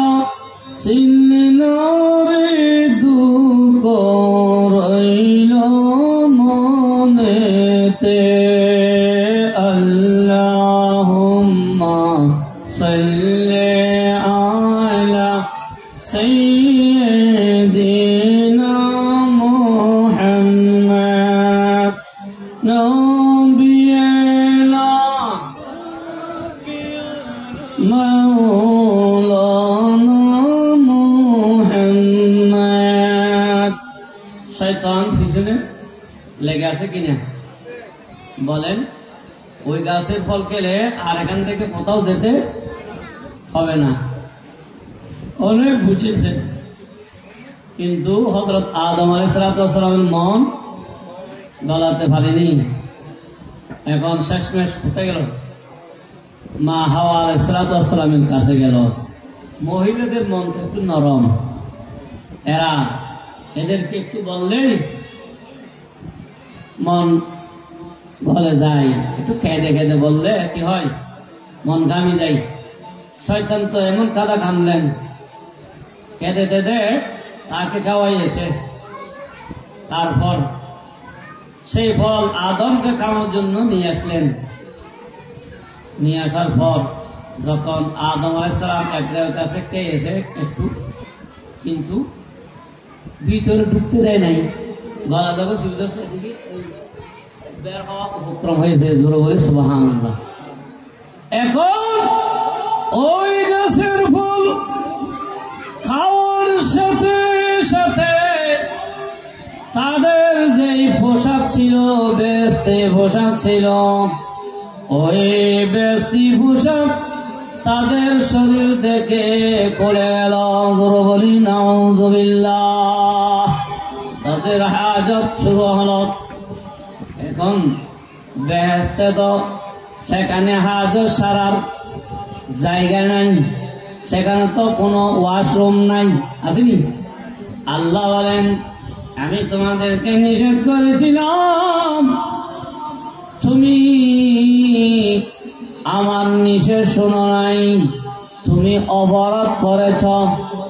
ছিলেন রে দুঃখ রইল মনেতে। আল্লাহুম্মা সাল্লি আলা সাইয়্যিদিনা মুহাম্মাদ নাবিয়িনা মাওলানা মুহাম্মাদ। শয়তান পিছনে লেগে আছে কিনা বলেন? ওই গাছের ফল খেলে আর এখান থেকে কোথাও যেতে হবে না। অনেক বুঝেছে, কিন্তু হযরত আদম আলাইহিস সালামের মন গলাতে পারেনি। এখন শেষমেশ কোথায় গেল? মা হাওয়া আলাইহিস সালামের কাছে গেল। মহিলাদের মনটা একটু নরম, এরা এদেরকে একটু বললেই মন বলে যায়, একটু খেদে খেদে বললে কি হয়, মন ঘামি যায়। শয়তান তো এমন কাদা কানলেন, খেদে খেদে তাকে খাওয়াইয়েছে। তারপর সেই ফল আদমকে খাওয়ার জন্য নিয়ে আসলেন। নিয়ে আসার পর যখন আদম আলাইহিস সালাম একজনের কাছে খেয়েছে একটু, কিন্তু ভিতরে ঢুকতে দেয় নাই, গলা দেবো সুবিধা এদিকে বের হওয়া উপক্রম হয়েছে। জোরে বলে সুবহানাল্লাহ। এখন ওই গাছের ফল খাওয়ার সাথে সাথে তাদের যেই পোশাক ছিল, বেস্তি পোশাক ছিল, ওই বেস্তি পোশাক তাদের শরীর থেকে খুলে গেল। জোরে বলি নাউযুবিল্লাহ। তাদের হাজত শুরু হলো। এখন বেহেশতে তো সেখানে হাজত সারার জায়গা নাই, সেখানে তো কোনো ওয়াশরুম নাই, আসেনি? আল্লাহ বলেন, আমি তোমাদেরকে নিষেধ করেছিলাম, তুমি আমার নিষেধ শোনো নাই, তুমি অপরাধ করেছ।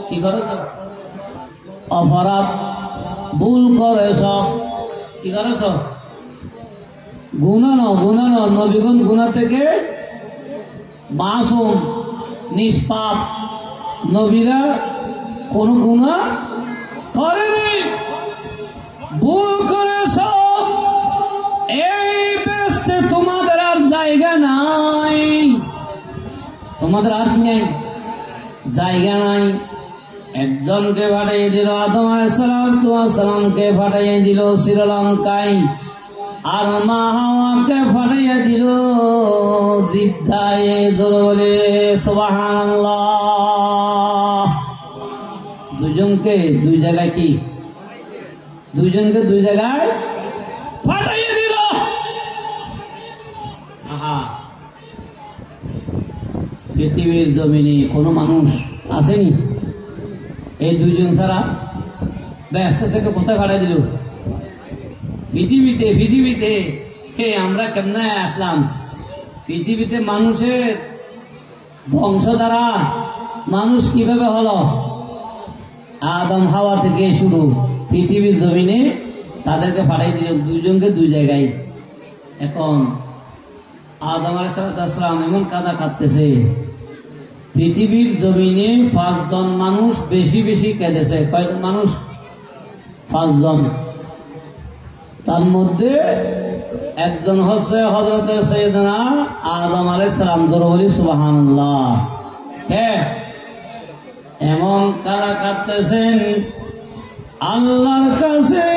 কি করেছ? অপরাধ, ভুল করেছ। কি করেছ? গুনাহ নবীগণ গুনাহ থেকে মাসুম, নিষ্পাপ। নবীরা কোন গুনাহ করেনি, ভুল করেছ। এই বেস্তে তোমাদের আর জায়গা নাই, তোমাদের আর কি নাই, জায়গা নাই। একজনকে পাঠিয়ে দিল আদম আলাইহিস সালামকে পাঠিয়ে দিল শ্রীলঙ্কায়, আর মা হাওয়াকে পাঠিয়ে দিল জিদ্দায়। জোরে বলে সুবহানাল্লাহ। দুজনকে দুই জায়গায় কি, দুইজনকে দুই জায়গায় পাঠিয়ে দিল। আহা, পৃথিবীর জমিনে কোনো মানুষ আসেনি এই দুইজন ছাড়া? ব্যস্ত থেকে কোথায় পাঠিয়ে দিল? পৃথিবীতে কে আমরা কেমনে আসলাম? পৃথিবীতে মানুষের বংশ দ্বারা মানুষ কিভাবে হলো? আদম হাওয়া থেকে শুরু, পৃথিবীর জমিনে তাদেরকে পাঠিয়ে দিল দুইজনকে দুই জায়গায়। এখন আদম আলাইহিস সালাম এমন কাদা কাঁদতেছে, পৃথিবীর জমিনে 5 জন মানুষ বেশি বেশি কেঁদেছে। কয়জন মানুষ? 5 জন। তার মধ্যে একজন হচ্ছে হযরত সাইয়েদনা আদম আলাইহিস সালাম। জোরে বলি সুবহানাল্লাহ। কে এমন কাদা কাঁদতেছেন, আল্লাহর কাছে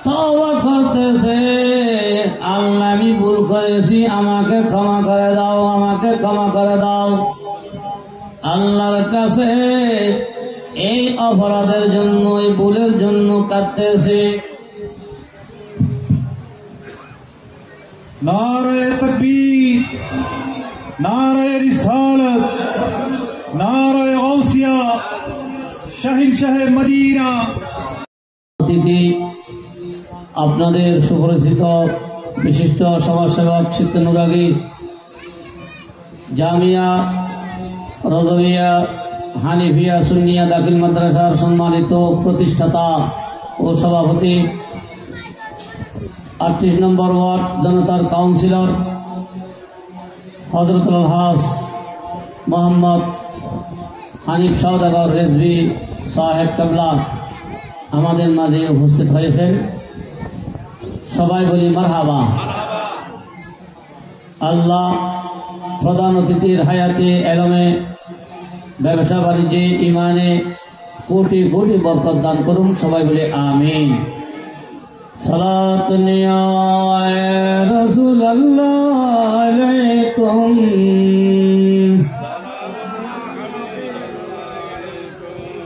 তওবা করতেছে, আল্লাহ আমি ভুল করেছি, আমাকে ক্ষমা করে দাও, আমাকে ক্ষমা করে দাও। আল্লাহর কাছে এই অপরাধের জন্য, এই ভুলের জন্য কাঁদতেছে। নারায়ে তাকবীর, নারায়ে রিসালাত, নারায়ে গাউসিয়া, শাহিনশাহে মদিনা। অতিথি আপনাদের সুপরিচিত বিশিষ্ট সমাজসেবক শিক্ষানুরাগী জামিয়া রজবিয়া হানিফিয়া সুন্নিয়া দাখিল মাদ্রাসার সম্মানিত প্রতিষ্ঠাতা ও সভাপতি, 38 নম্বর ওয়ার্ড জনতার কাউন্সিলর হযরত আলহাজ মোহাম্মদ হানিফ সওদাগর রেজভী সাহেব কেবলা আমাদের মাঝে উপস্থিত হয়েছেন। সবাই বলি মারহাবা। আল্লাহ প্রধান অতিথির হায়াতে, এলমে, ব্যবসা বাণিজ্যে, ইমানে কোটি কোটি বরকত দান করুন। সবাই বলে আমিন। সালাতুন ইয়া রাসূলুল্লাহ আলাইকুম,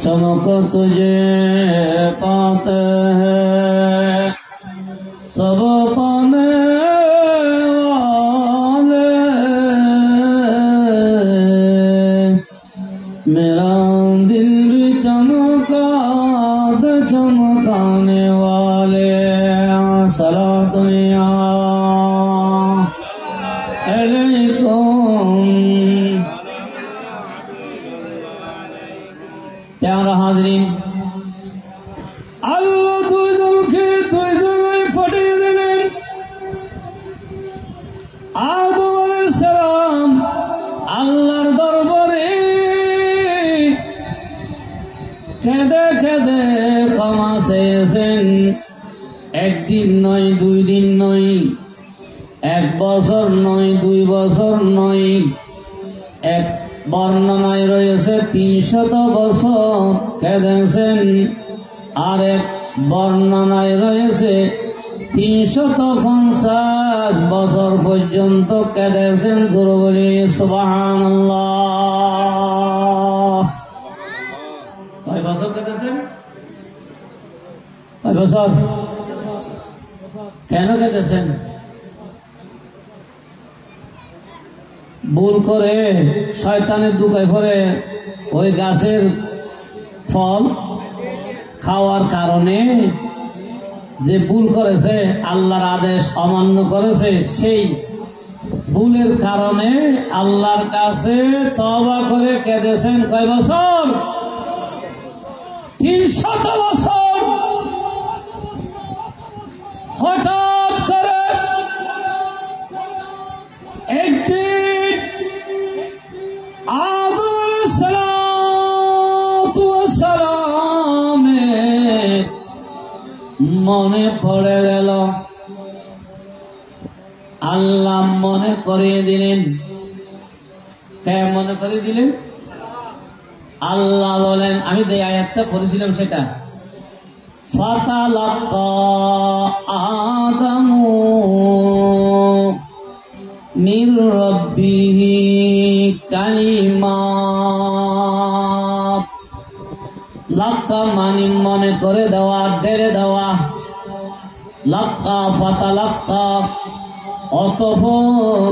चमक तुझे पाते हैं सब पाने वाले, मेरा दिल भी चमका दे चमकाने वाले सलात अलैकुम। प्यारा हाज़रीन, আল্লাহ দুইজনকে দুই জায়গায় পাঠিয়ে দিলেন। আদম আলাইহিস সালাম আল্লাহর দরবারে কেঁদে কেঁদে ক্ষমা চেয়েছেন। একদিন নয়, 2 দিন নয়, 1 বছর নয়, 2 বছর নয়, এক বর্ণনায় রয়েছে 300 বছর কেঁদেছেন, আর এক বর্ণনায় রয়েছে 350 বছর পর্যন্ত কেঁদেছেন। জোরে বলি সুবহানাল্লাহ। কয় বছর কেঁদেছেন? কয় বছর? কেন কেঁদেছেন? ভুল করে শয়তানের দুকায় পড়ে ওই গাছের ফল খাওয়ার কারণে যে ভুল করেছে, আল্লাহর আদেশ অমান্য করেছে, সেই ভুলের কারণে আল্লাহর কাছে তওবা করে কেঁদেছেন। কয় বছর? 300 বছর। হঠাৎ করে একদিন আদম আলাইহিস সালামের মনে পড়ে গেল। আল্লাহ মনে করিয়ে দিলেন। কে মনে করিয়ে দিলেন? আল্লাহ বলেন, আমি যে আয়াতটা পড়েছিলাম সেটা, ফাতালাক্কা আদামু মির রাব্বিহি কালিমাত। লাক্কা মানি মনে করে দেওয়া, ডেরে দেওয়া। লাক্কা ফাতালাক্কা, অতঃপর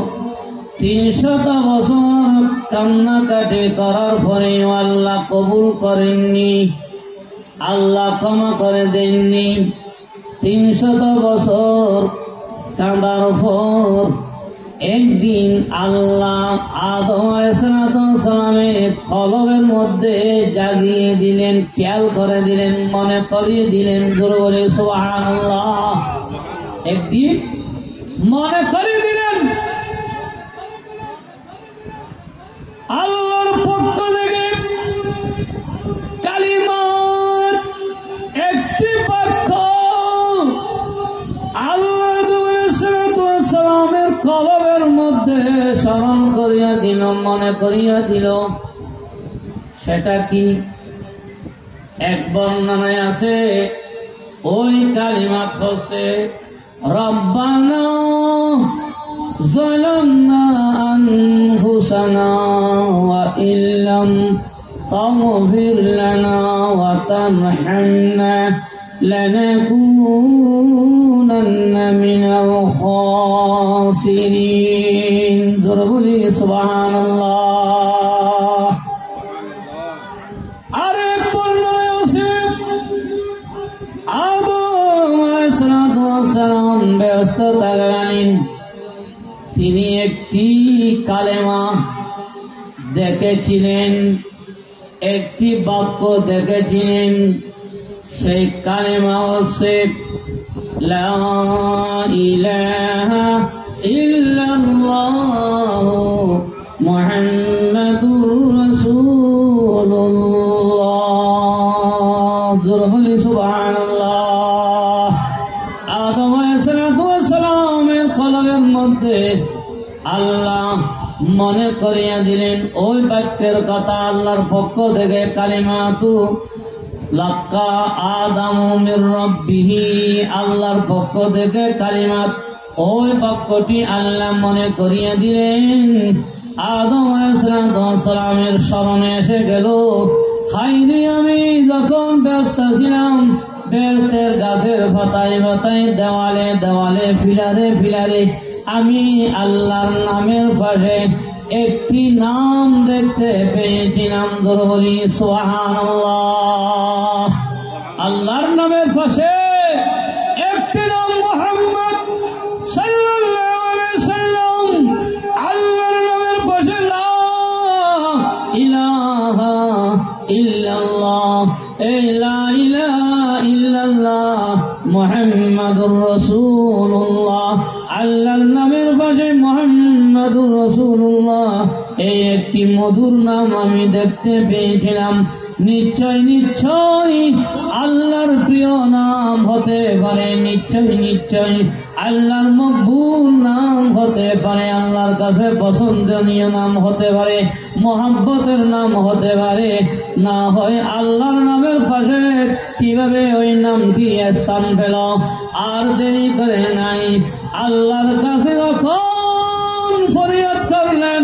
300 বছর কান্নাকাটি করার পরে আল্লাহ কবুল করেননি, আল্লাহ ক্ষমা করে দেননি। 300 বছর কাঁদার পর একদিন আল্লাহ আদম আলাইহিস সালামের কলবের মধ্যে জাগিয়ে দিলেন, খেয়াল করে দিলেন, মনে করিয়ে দিলেন। জোরে বলে সুবহানাল্লাহ। একদিন মনে করিয়ে দিলেন। আল্লাহর পক্ষ থেকে কালিমার একটি বাক্য আল্লাহর কলবের মধ্যে স্মরণ করিয়া দিল, মনে করিয়া দিল। সেটা কি? এক বর্ণনায় আছে, ওই কালিমাত হচ্ছে রব্বানা যালামনা আনফুসানা ওয়া ইল্লাম তাগফির লানা ওয়া তারহামনা লানাকুনান্না মিনাল খাসিরিন। জোরে বলি সুবহানাল্লাহ। আরেক বর্ণনায় আছে, আদম আলাইহিস সালাম ব্যস্ত থাকলেন। তিনি একটি কালেমা দেখেছিলেন, একটি বাক্য দেখেছিলেন। সেই কালেমা হচ্ছে লা ইলাহা ইল্লাল্লাহু মুহাম্মাদুর রাসূলুল্লাহ। জোরে বলি সুবহানাল্লাহ। আদম আলাইহিস সালামের কলবের মধ্যে আল্লাহ মনে করিয়া দিলেন ওই বাক্যের কথা। আল্লাহর পক্ষ থেকে কালিমাতু লাক্কা আদামু মির রাব্বিহি, আল্লাহর পক্ষ থেকে কালিমাত, ওই বাক্যটি আল্লাহ মনে করিয়া দিলেন। আদম আলাইহিস সালামের স্মরণে এসে গেল, খাইনি আমি যখন ব্যস্ত ছিলাম, বেহেশতের গাছের পাতায় পাতায়, দেওয়ালে দেওয়ালে, ফিলারে ফিলারে আমি আল্লাহর নামের পাশে একটি নাম দেখতে পেয়েছিলাম, জোরে বলি সুবহানাল্লাহ। আল্লাহর নামের পাশে একটি নাম মুহাম্মদ সাল্লাল্লাহু আলাইহি সাল্লাম, আল্লাহর নামের পাশে লা ইলাহা ইল্লাল্লাহ, লা ইলাহা ইল্লাল্লাহ মুহাম্মাদুর রাসূলুল্লাহ, আল্লাহর নামের পাশে মুহাম্মাদুর রাসূলুল্লাহ, এই একটি মধুর নাম আমি দেখতে পেয়েছিলাম। নিশ্চয় নিশ্চয় আল্লাহর প্রিয় নাম হতে পারে, নিশ্চয় নিশ্চয় আল্লাহর মকবুল নাম হতে পারে, আল্লাহর কাছে পছন্দনীয় নাম হতে পারে, মহব্বতের নাম হতে পারে। না হয় আল্লাহর নামের পাশে কিভাবে ওই নামটি স্থান পেল? আর দেরি করে নাই, আল্লাহর কাছে যখন ফরিয়াদ করলেন,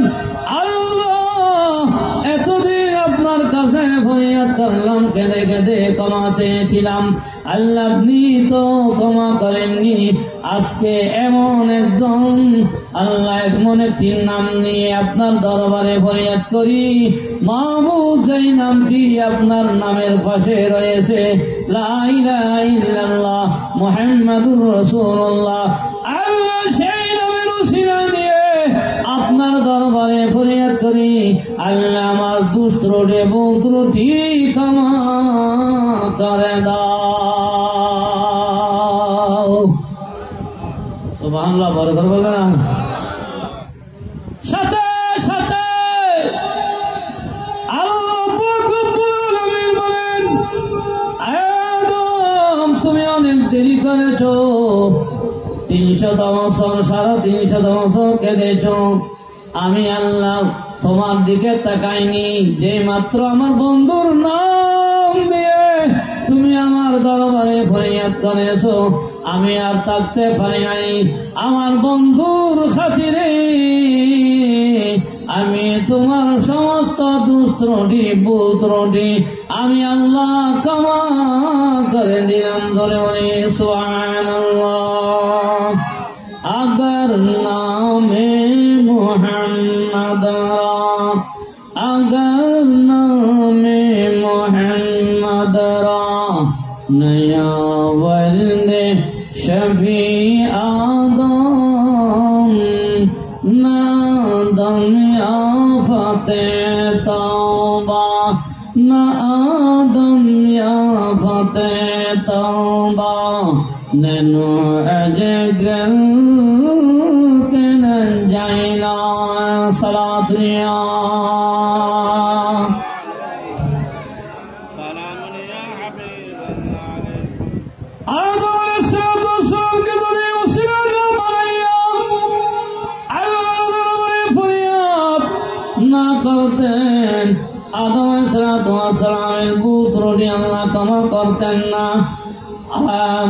আল্লাহ এতদিন আপনার কাছে ফরিয়াদ করলাম, কেঁদে কেঁদে ক্ষমা চেয়েছিলাম, আল্লাহ আপনি তো ক্ষমা করেননি। আজকে এমন একজন আল্লাহ এমন একটি নাম নিয়ে আপনার দরবারে ফরিয়াদ করি, মাহবুব যেই নামটি আপনার নামের পাশে রয়েছে, লা ইলাহা ইল্লাল্লাহ মুহাম্মাদুর রাসূলুল্লাহ, আল্লাহ সেই নামের উসিলা নিয়ে আপনার দরবারে ফরিয়াদ করি, আল্লাহ আমার দুষ্ট ত্রুটি ভুল ত্রুটি ক্ষমা করে দাও। সুবহানাল্লাহ, বড় করে বলবেন। সাথে সাথে আল্লাহ রব্বুল আলামিন বলেন, আদম তুমি অনেক দেরি করেছো, 300 বছর 350 বছর কেঁদেছ, আমি আল্লাহ তোমার দিকে তাকাইনি, যে মাত্র আমার বন্ধুর নাম দিয়ে তুমি আমার দরবারে ফরিয়াদ করেছো, আমি আর থাকতে পারি নাই, আমার বন্ধুর খাতিরে আমি তোমার সমস্ত দুস্ত্রটি ভুল ত্রুটি আমি আল্লাহ ক্ষমা করে দিলাম। ধরে বলি সুবহানাল্লাহ। अगर नामे मोहम्मद अगर नामे मोहम्मद नया वल्दे शफी आदम नादम आफते तौबा न आदम आफते तौबा नैनो अजगर के न जाइना सलातिया ना करतें आदम अलैहिस्सलामेर पुत्र अल्लाह क्षमा करतें ना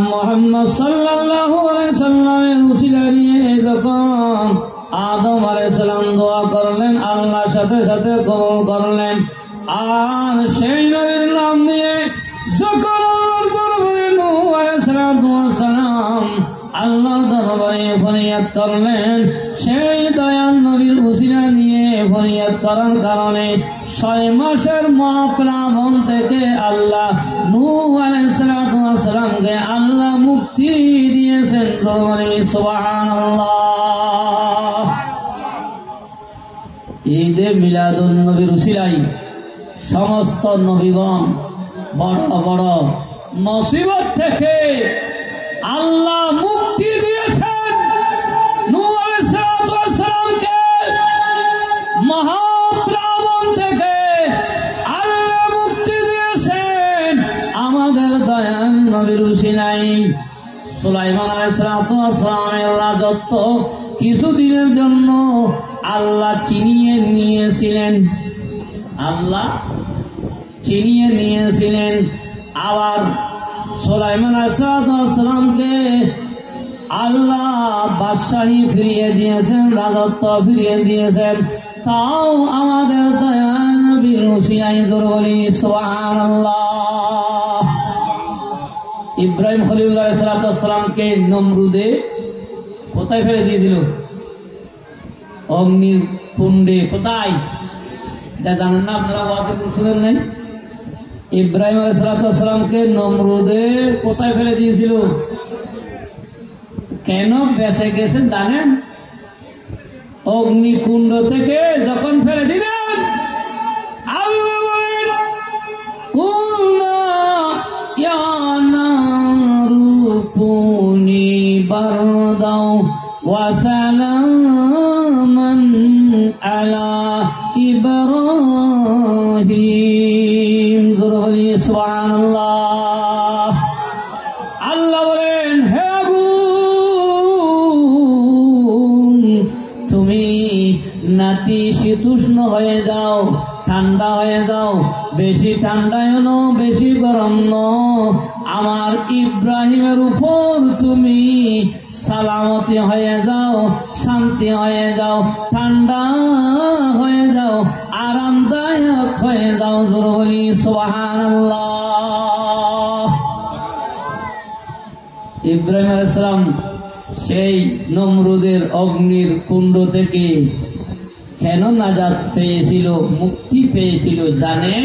मोहम्मद सल्लल्लाहु अलैहि वसल्लमेर उसिला निये যখন আদম আলাইহিস সালাম দোয়া করলেন আল্লাহর সাথে সাথে কবুল করলেন। আর সেই নবীর নাম নিয়ে যখন আল্লাহর দরবারে নূহ আলাইহিস সালাম আল্লাহর দরবারে ফরিয়াদ করলেন, সেই দয়াল নবীর উসিলা নিয়ে ফরিয়াদ করার কারণে 6 মাসের মহাপ্লাবন থেকে আল্লাহ নূহ আলাইহিস সালামকে আল্লাহ মুক্তি দিয়েছেন। সুবহানাল্লাহ। ঈদে মিলাদুন নবীর উসিলাই সমস্ত নবীগণ বড় বড় মুসিবত থেকে আল্লাহ মুক্তি দিয়েছেন। নূহ আলাইহিস সালামকে মহাপ্লাবন থেকে আল্লাহ মুক্তি দিয়েছেন আমাদের দয়াল নবীর উসিলাই। সুলাইমান আলাইহিস সালামের রাজত্ব কিছুদিনের জন্য আল্লাহ ছিনিয়ে নিয়েছিলেন, আল্লাহ ছিনিয়ে নিয়েছিলেন। আবার সুলাইমান আলাইহিস সালামকে আল্লাহ বাদশাহী ফিরিয়ে দিয়েছেন, রাজত্ব ফিরিয়ে দিয়েছেন। তাও আমাদের দয়াল নবীর উসিলায় জোরে বলি সুবহানাল্লাহ। ইব্রাহিম খলিলুল্লাহ আলাইহিস সালামকে নমরুদে কোথায় ফেলে দিয়েছিল? অগ্নির কুণ্ডে। কোথায় এটা জানেন না আপনারা? ওয়াজে শুনেন নাই? ইব্রাহিম আলাইহিস সালামকে নমরুদে কোথায় ফেলে দিয়েছিল? কেন বেঁচে গেছেন জানেন? অগ্নিকুণ্ড থেকে যখন ফেলে দিলেন, আল্লাহ বলেন কুল্লা ইয়া নারু কুনি বারদাও ওয়া সালামান আলা ইব্রাহিম। সুবহানাল্লাহ। আল্লাহ বলেন হে আগুন, তুমি নাতিশীতোষ্ণ হয়ে যাও, ঠান্ডা হয়ে যাও, বেশি ঠান্ডায় নো বেশি গরম নো, আমার ইব্রাহিমের উপর তুমি সালামতি হয়ে যাও, শান্তি হয়ে যাও, ঠান্ডা হয়ে যাও, আরামদায়ক হয়ে যাও। জোরে বলি সুবহানাল্লাহ। ইব্রাহিম আলাইহিস সালাম সেই নমরুদের অগ্নির কুণ্ড থেকে কেন নাজাত পেয়েছিল, মুক্তি পেয়েছিল জানে?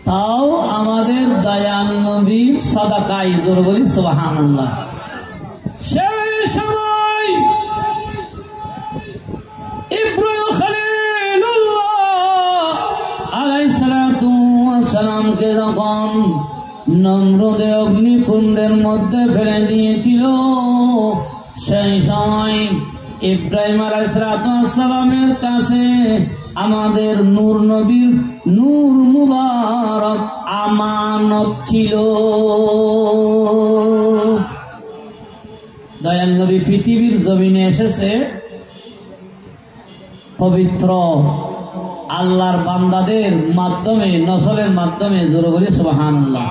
তাও আমাদের দয়াল নবীর সাদাকায়। জোরে বলি সুবহানাল্লাহ। সেই সময় ইব্রাহিম খলিলুল্লাহ আলাইহিস সালাতু ওয়াস সালামকে যখন নমরুদে অগ্নিকুণ্ডের মধ্যে ফেলে দিয়েছিল, সেই সময় ইব্রাহিম আলাইহিস সালামের কাছে আমাদের নূর নবীর নূর মুবারক আমানত ছিল। দয়াল নবী পৃথিবীর জমিনে এসেছে পবিত্র আল্লাহর বান্দাদের মাধ্যমে, নসলের মাধ্যমে। জোরে বলি সুবহানাল্লাহ।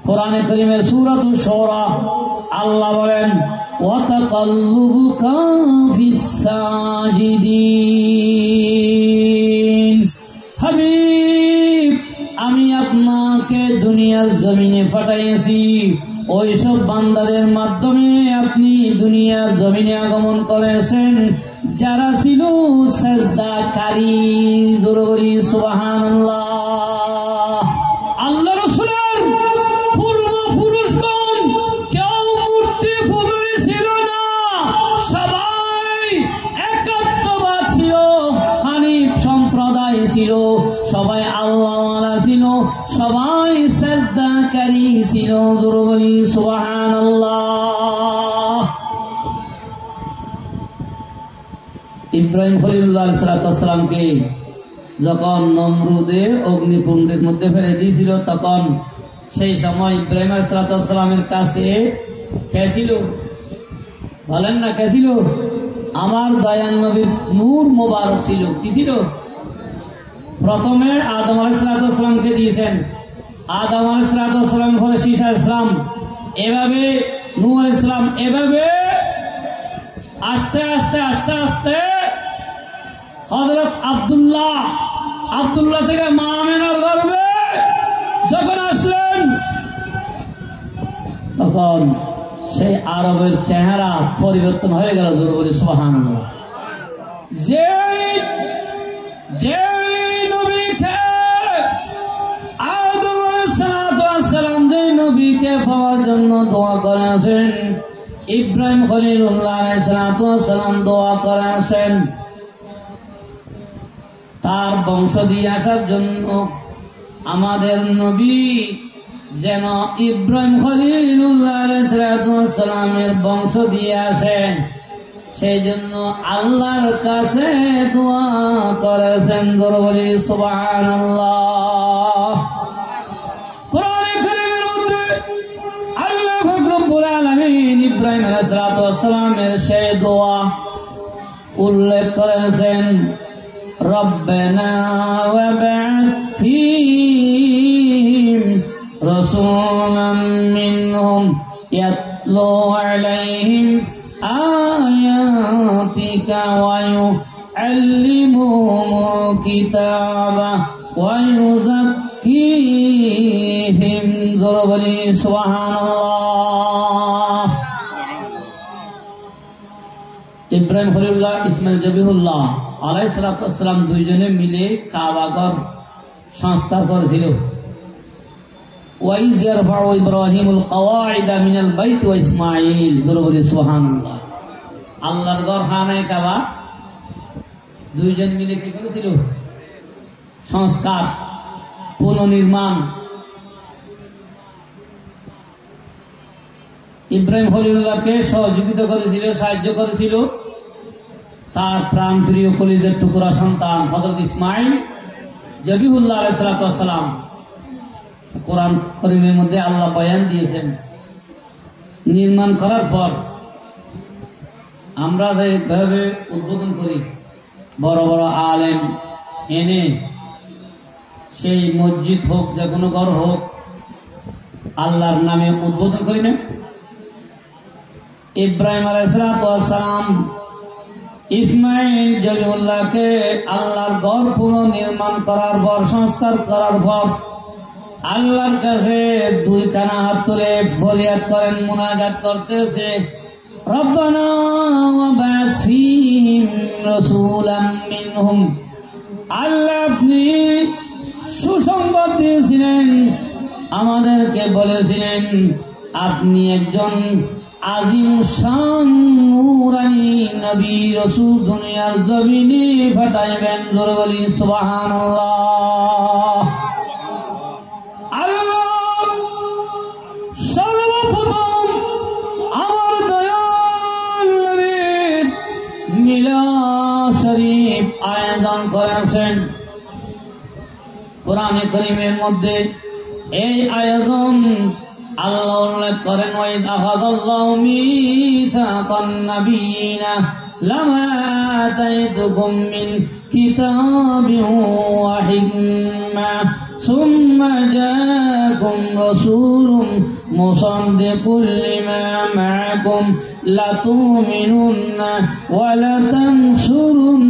কোরআনে কারীমের সূরাতুশ শুরা আল্লাহ বলেন ওয়া তাকাল্লুবুকা ফিস সাজিদিন। হাবিব, আমি আপনাকে দুনিয়ার জমিনে পাঠিয়েছি, ওই সব বান্দাদের মাধ্যমে আপনি দুনিয়ার জমিনে আগমন করেছেন যারা ছিল সিজদাকারী। জোরে বলি সুবহানাল্লাহ। আল্লাহ রাসূলের পূর্বপুরুষগণ কেউ মূর্তি পূজারী ছিল না, সবাই একাত্মবাদ ছিল, হানিফ সম্প্রদায় ছিল, সবাই আল্লাহওয়ালা ছিল, সবাই সিজদাকারী ছিল। জোরে বলি সুবহানাল্লাহ। ইব্রাহিম খলিলুল্লাহ আলাইহিস সালামকে যখন নমরুদের অগ্নিকুণ্ডের মধ্যে ফেলে দিয়েছিল, তখন সেই সময় ইব্রাহিম আলাইহিস সালামের কাছে কে ছিল? বলেন না কে ছিল? আমার দয়াল নবীর নূর মোবারক ছিল। কি ছিল? প্রথমে আদম আলাইহিস সালামকে দিয়েছেন, আদম আলাইহিস সালাম পরে ঈসা আলাইহিস সালাম, এভাবে নূহ আলাইহিস সালাম, এভাবে আস্তে আস্তে আস্তে আস্তে হযরত আব্দুল্লাহ থেকে মা আমিনার গর্ভে যখন আসলেন, তখন সেই আরবের চেহারা পরিবর্তন হয়ে গেল। জোরে বলি সুবহানাল্লাহ। যে নবীকে আদম আলাইহিস সালাম যে নবীকে পাওয়ার জন্য দোয়া করেছেন, ইব্রাহিম খলিলুল্লাহ আলাইহিস সালাম দোয়া করেছেন তার বংশ দিয়ে আসার জন্য, আমাদের নবী যেন ইব্রাহিম খলিলুল্লাহ আলাইহিস সালামের বংশ দিয়ে আসে, সেই জন্য আল্লাহর কাছে দোয়া করেছেন। জোরে বলি সুবহানাল্লাহ। কোরআনে কারীমের মধ্যে আল্লাহ পাক রব্বুল আলামিন ইব্রাহিম আলাইহিস সালামের সেই দোয়া উল্লেখ করেছেন, রব্বানা ওয়াবআথ ফীহিম রাসূলাম মিনহুম ইয়াতলু আলাইহিম আয়াতিকা ওয়া ইউআল্লিমুহুমুল কিতাবা ওয়া ইউযাক্কিহিম। জোরে বলি সুবহানাল্লাহ। ইব্রাহিম খলিলুল্লাহ ইসমাইল জবিহুল্লাহ আলাইহিস সালাতু ওয়াস সালাম দুইজনে মিলে কাবাঘর সংস্কার করেছিল। ওয়াইজ ইয়ারফাউ ইব্রাহিমুল কওয়াইদা মিনাল বাইত ওয়া ইসমাঈল, বলি সুবহানাল্লাহ। আল্লাহর ঘর খানায়ে কাবা দুইজন মিলে কি করেছিল? সংস্কার, পুনর্নির্মাণ। ইব্রাহিম খলিলুল্লাহকে সহযোগিতা করেছিল, সাহায্য করেছিল তার প্রাণপ্রিয় কলিজার টুকরা সন্তান হযরত ইসমাঈল জবিহুল্লাহ আলাইহিস সালাতু ওয়াস সালাম। কোরআন কারীমের মধ্যে আল্লাহ বয়ান দিয়েছেন, নির্মাণ করার পর আমরা যেভাবে উদ্বোধন করি, বড় বড় আলেম এনে সেই মসজিদ হোক, যে কোনো ঘর হোক, আল্লাহর নামে উদ্বোধন করি না। ইব্রাহিম আলাইহিস সালাতু ওয়াস সালাম ইসমাঈল জবিহুল্লাহকে আল্লাহর ঘর পুনর্নির্মাণ করার পর, সংস্কার করার পর আল্লাহর কাছে দুই কানা হাত তুলে ফরিয়াদ করেন, মুনাজাত করতেছে, রব্বানা ওয়া বা'থ ফীহিম রাসূলাম মিনহুম। আল্লাহ আপনি সুসংবাদ দিয়েছিলেন, আমাদেরকে বলেছিলেন আপনি একজন আজিম শান নূরানী নবী রাসূল দুনিয়ার জমিনে পাঠাইবেন। জোরে বলি সুবহানাল্লাহ। আল্লাহ সর্বপ্রথম আমার দয়াল নবীর মিলাদ শরীফ আয়োজন করেছেন। কোরআনে কারীমের মধ্যে এই আয়োজন আল্লাহ উল্লেখ করেন, ওয়াইদ আখাযাল্লাহু মিসাকান নাবিয়িনা লামা আতাইতুকুম মিন কিতাবিন ওয়া হিকমা সুম্মা জাআকুম রাসূলুন মুসাদ্দিকুল লিমা মা'আকুম লাতুমিনুন্না ওয়া লাতানসুরুন্না।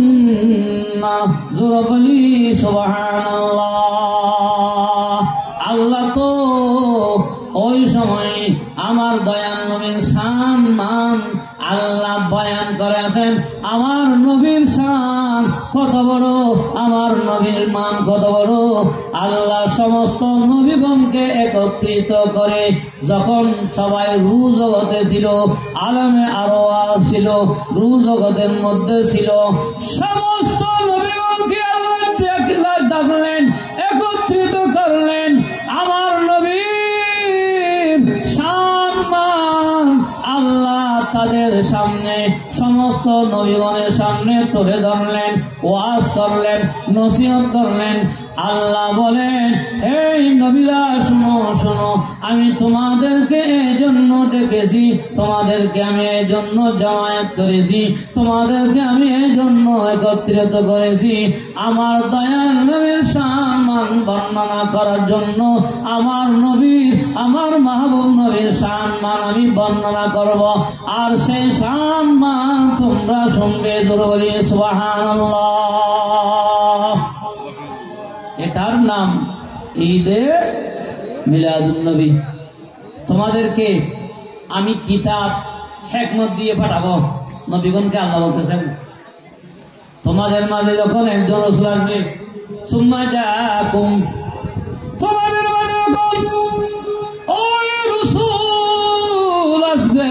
জোরে বলি সুবহানাল্লাহ। আল্লাহ তো ওই সময় আমার দয়াল নবীর শান মান আল্লাহ বয়ান করেছেন। আমার নবীর শান কত বড়, আমার নবীর মান কত বড়। আল্লাহ সমস্ত নবীগণকে একত্রিত করে যখন সবাই রু জগতে ছিল, আলমে আরো ছিল, রু জগতের মধ্যে ছিল, সমস্ত নবীগণকে আল্লাহ ডাকলেন, একত্রিত করলেন। আমার নবীর শান মান আল্লাহ তাদের সামনে, সমস্ত নবীগণের সামনে তুলে ধরলেন, ওয়াজ করলেন, নসিহত করলেন। আল্লাহ বলেন, হে নবীরা শুনো শুনো, আমি তোমাদেরকে এই জন্য ডেকেছি, তোমাদেরকে আমি এই জন্য জামায়াত করেছি, তোমাদেরকে আমি এই জন্য একত্রিত করেছি আমার দয়াল নবীর সম্মান বর্ণনা করার জন্য। আমার নবীর, আমার মাহবুব নবীর সম্মান আমি বর্ণনা করব, আর সেই সম্মান তোমরা শুনবে। জোরে বলি সুবহানাল্লাহ। এটার নাম ঈদে মিলাদুন নবী। তোমাদেরকে আমি কিতাব হিকমত দিয়ে পাঠাবো। নবীগণকে আল্লাহ বলতেছেন, তোমাদের মাঝে যখন একজন রাসূল আসবে, সুম্মা জাআকুম, তোমাদের মাঝে যখন ওই রাসূল আসবে,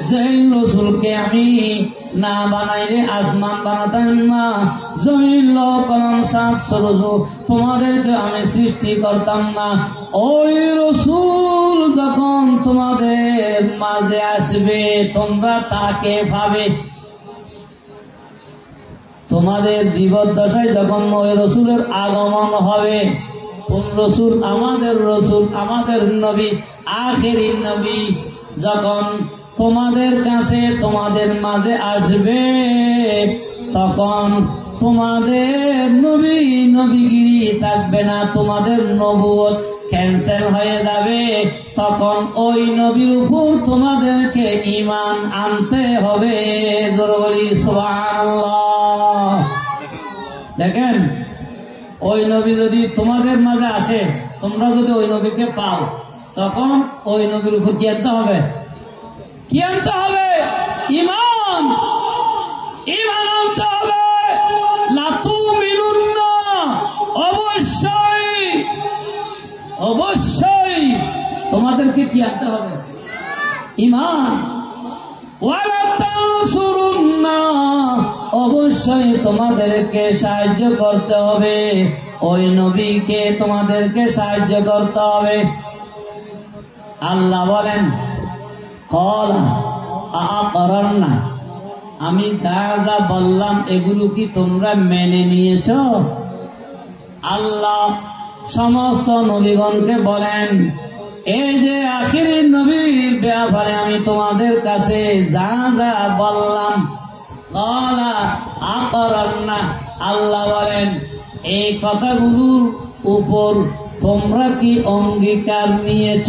সেই রাসূলকে আমি না বানাইলে আসমান বানাতাম না, জমিন লোক কলম সাত সরজ তোমাদেরকে আমি সৃষ্টি করতাম না। ওই রাসূল যখন তোমাদের মাঝে আসবে, তোমরা তাকে পাবে। তোমাদের জীবদ্দশায় যখন ওই রাসূলের আগমন হবে, কোন রাসূল? আমাদের রাসূল, আমাদের নবী, আখেরি নবী যখন তোমাদের কাছে, তোমাদের মাঝে আসবে, তখন তোমাদের নবী নবীগিরি থাকবে না, তোমাদের নবুয়ত ক্যান্সেল হয়ে যাবে। তখন ওই নবীর উপর তোমাদেরকে ঈমান আনতে হবে। জোরে বলি সুবহানাল্লাহ। দেখেন, ওই নবী যদি তোমাদের মাঝে আসে, তোমরা যদি ওই নবীকে পাও, তখন ওই নবীর উপর কি আনতে হবে? কি আনতে হবে? ঈমান। ঈমান আনতে হবে। লাতুমিনুন্না, অবশ্যই অবশ্যই তোমাদেরকে কি আনতে হবে? ঈমান। ওয়ালা তানসুরুন্না, অবশ্যই তোমাদেরকে সাহায্য করতে হবে, ওই নবীকে তোমাদেরকে সাহায্য করতে হবে। আল্লাহ বলেন ক্বালা আ'আকরারনা, আমি যা যা বললাম এগুলো কি তোমরা মেনে নিয়েছ? আল্লাহ সমস্ত নবীগণকে বলেন, এই যে আখিরি নবীর ব্যাপারে আমি তোমাদের কাছে যা যা বললাম, ক্বালা আ'আকরারনা, আল্লাহ বলেন এই কথাগুলোর উপর তোমরা কি অঙ্গীকার নিয়েছ?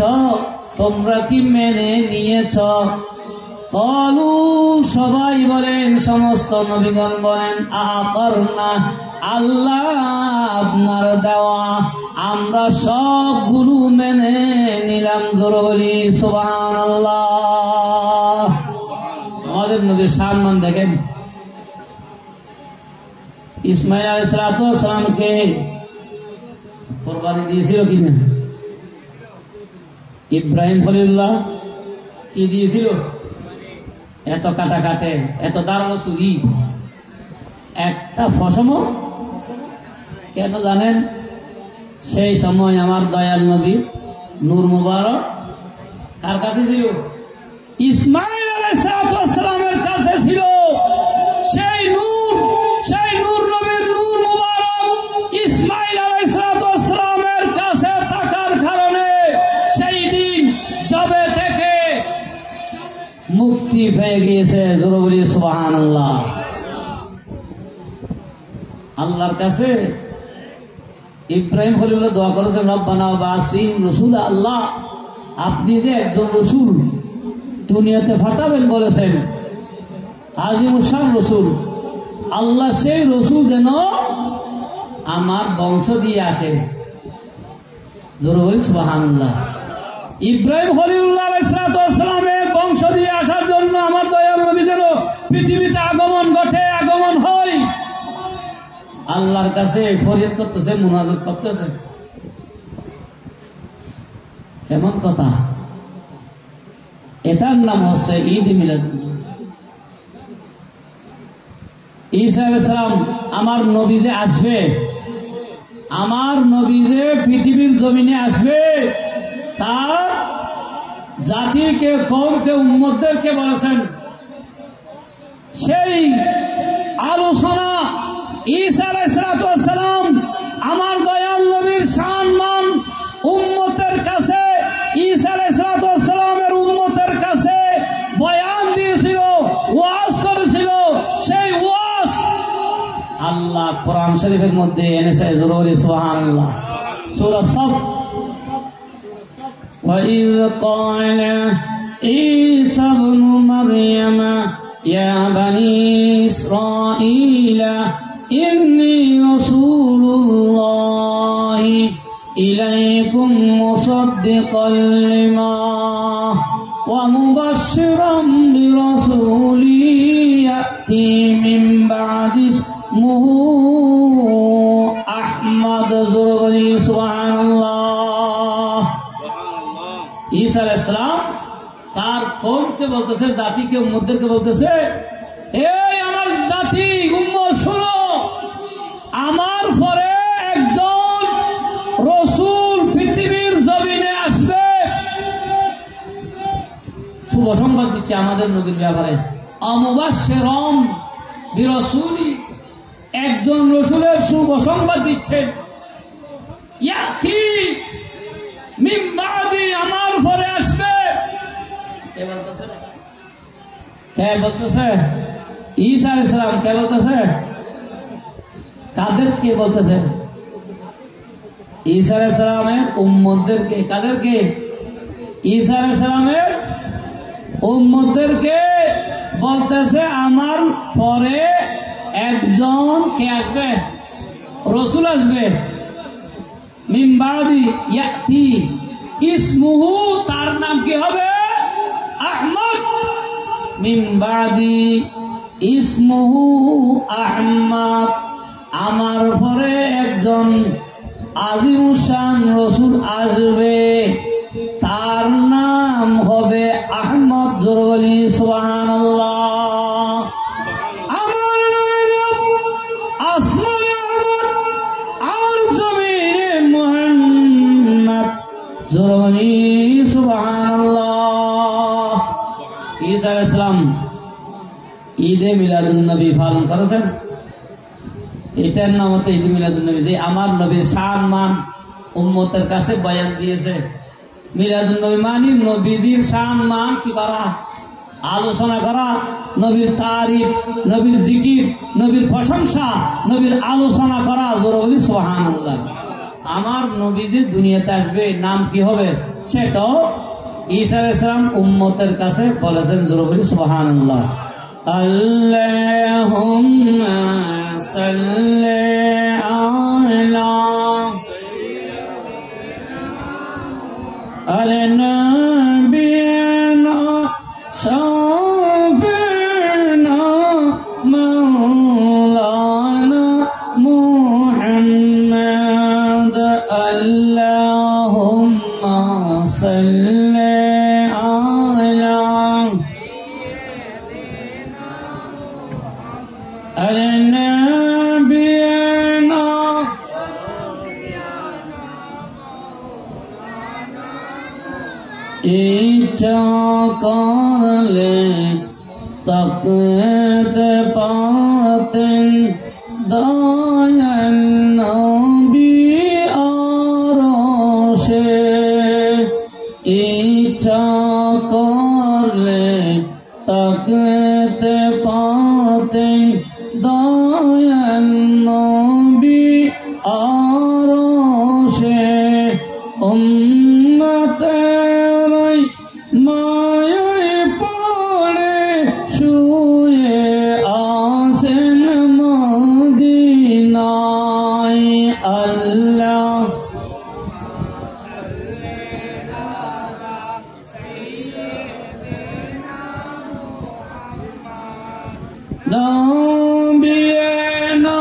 তোমরা কি মেনে নিয়েছ? ক্বালু, সবাই বলেন, সমস্ত নবীগণ বলেন, আ'আকরারনা, আল্লাহ আপনার দেওয়া আমরা সবগুলো মেনে নিলাম। জোরে বলি সুবহানাল্লাহ। আমাদের নবীর সম্মান দেখেন। ইসমাঈল আলাইহিস সালামকে কুরবানি দিয়েছিল কিনা? ইব্রাহিম খলিলুল্লাহ কি দিয়েছিল? এত কাটা কাটে, এত দাঁড়ানো চুরি, একটা ফসম। কেন জানেন? সেই সময় আমার দয়াল নবী নূর মুবারক কার কাছে ছিল? ইসমাঈল আলাইহিস সালামের কাছে ছিল। সেই নূর নবীর নূর মুবারক ইসমাঈল আলাইহিস সালামের কাছে থাকার কারণে সেই দিন জবে থেকে মুক্তি পেয়ে গিয়েছে। জোরে বলি সুবহানাল্লাহ। আল্লাহর কাছে ইব্রাহিম খলিলুল্লাহ দোয়া করেছেন, রব্বানা ওয়াবআস ফীহিম রাসূলা, আল্লাহ আপনি যে একজন রসুল দুনিয়াতে পাঠাবেন বলেছেন, আজিমুস শান রসুল, আল্লাহ সেই রসুল যেন আমার বংশ দিয়ে আসে। জোরে বলি সুবহানাল্লাহ। ইব্রাহিম খলিলুল্লাহ আলাইহিস সালামের বংশ দিয়ে আসার জন্য আমার দয়াল নবী যেন পৃথিবীতে আগমন ঘটে, আগমন হয়। আল্লাহর কাছে ফরিয়াদ করতেছে, মুনাজাত করতেছে। কেমন কথা? এটার নাম হচ্ছে ঈদ মিলাদ। ঈসা আলাইহিস সালাম আমার নবী যে আসবে, আমার নবী যে পৃথিবীর জমিনে আসবে, তার জাতিকে, কওমকে, উম্মতদেরকে বলেছেন। সেই আলোচনা ঈসা আলাইহিস সালাম আমার দয়াল নবীর সম্মান উম্মতের কাছে, ঈসা আলাইহিস সালামের উম্মতের কাছে বয়ান দিয়েছিল, ওয়াজ করেছিল। সেই ওয়াজ আল্লাহ কোরআন শরীফের মধ্যে এনেছে। জোরে বলি সুবহানাল্লাহ। সূরা সাফ, وَإِذْ قَالَ عِيسَى ابْنُ مَرْيَمَ يَا بَنِي إِسْرَائِيلَ إِنِّي رَسُولُ اللَّهِ إِلَيْكُمْ مُصَدِّقًا لِمَا وَمُبَشِّرًا بِرَسُولٍ يَأْتِي مِنْ بَعْدِي اسْمُهُ أَحْمَدُ। জোরে বলি সুবহানাল্লাহ। ঈসা আলাইহিস সালাম তার কওমকে বলতেছে, জাতিকে, উম্মতদেরকে বলতেছে, এই আমার জাতি, উম্মত শোনো, আমার পরে একজন রাসূল পৃথিবীর জমিনে আসবে। শুভ সংবাদ দিচ্ছে আমাদের নবীর ব্যাপারে। মুবাশশিরান বিরাসূলি, একজন রাসূলের শুভ সংবাদ দিচ্ছেন। ইয়াতি মিন বাদি, আমার পরে আসবে। কে বলতেছে? কে বলতেছে? ঈসা আলাইহিস সালাম। কে বলতেছে? কাদেরকে বলতেছে? ঈসা আলাইহিস সালামের উম্মতদেরকে। কাদেরকে? ঈসা আলাইহিস সালামের উম্মতদেরকে বলতেছে, আমার পরে একজন কে আসবে? রাসূল আসবে। মিন বাদি ইয়াতি ইসমুহু, তার নাম কি হবে? আহমদ। মিন বাদি ইসমুহু আহমদ, আমার পরে একজন আজিমুসান রসুল আসবে, তার নাম হবে আহমদ। জোরে বলি সুবহানাল্লাহ। আমার নাম আসমানে আহমদ আর জমিনে মুহাম্মদ। জোরে বলি সুবহানাল্লাহ। ঈসা আলাইহিস সালাম ঈদে মিলাদুন নবী পালন করেছেন। এটার নাম হতো ঈদ মিলাদুন নবী। যে আমার নবীর শান মান উম্মতের কাছে বয়ান দিয়েছে। মিলাদুন নবী মানে নবীর শান মান কি করা, আলোচনা করা, নবীর তারিফ, নবীর জিকির, নবীর প্রশংসা, নবীর আলোচনা করা। জোরে বলি সুবহানাল্লাহ। আমার নবী যে দুনিয়াতে আসবে নাম কি হবে সেটাও ঈসা আলাইহিস সালাম উম্মতের কাছে বলেছেন। জোরে বলি সুবহানাল্লাহ। আল্লাহুম্মা সাল্লি আলা নবিয়িনা শাফিনা মাওলানা মুহাম্মদ। আল্লাহুম্মা সাল্লি ইচ্ছা করলে তাকতে পাতেন দয়াল নবী আরশে। ইচ্ছা করলে তাকতে পাতেন দয়াল নবী আরশে। উম্মতের মায়ায় পড়ে শুয়ে আছেন মদিনায়। আল্লাহ নবিয়িনা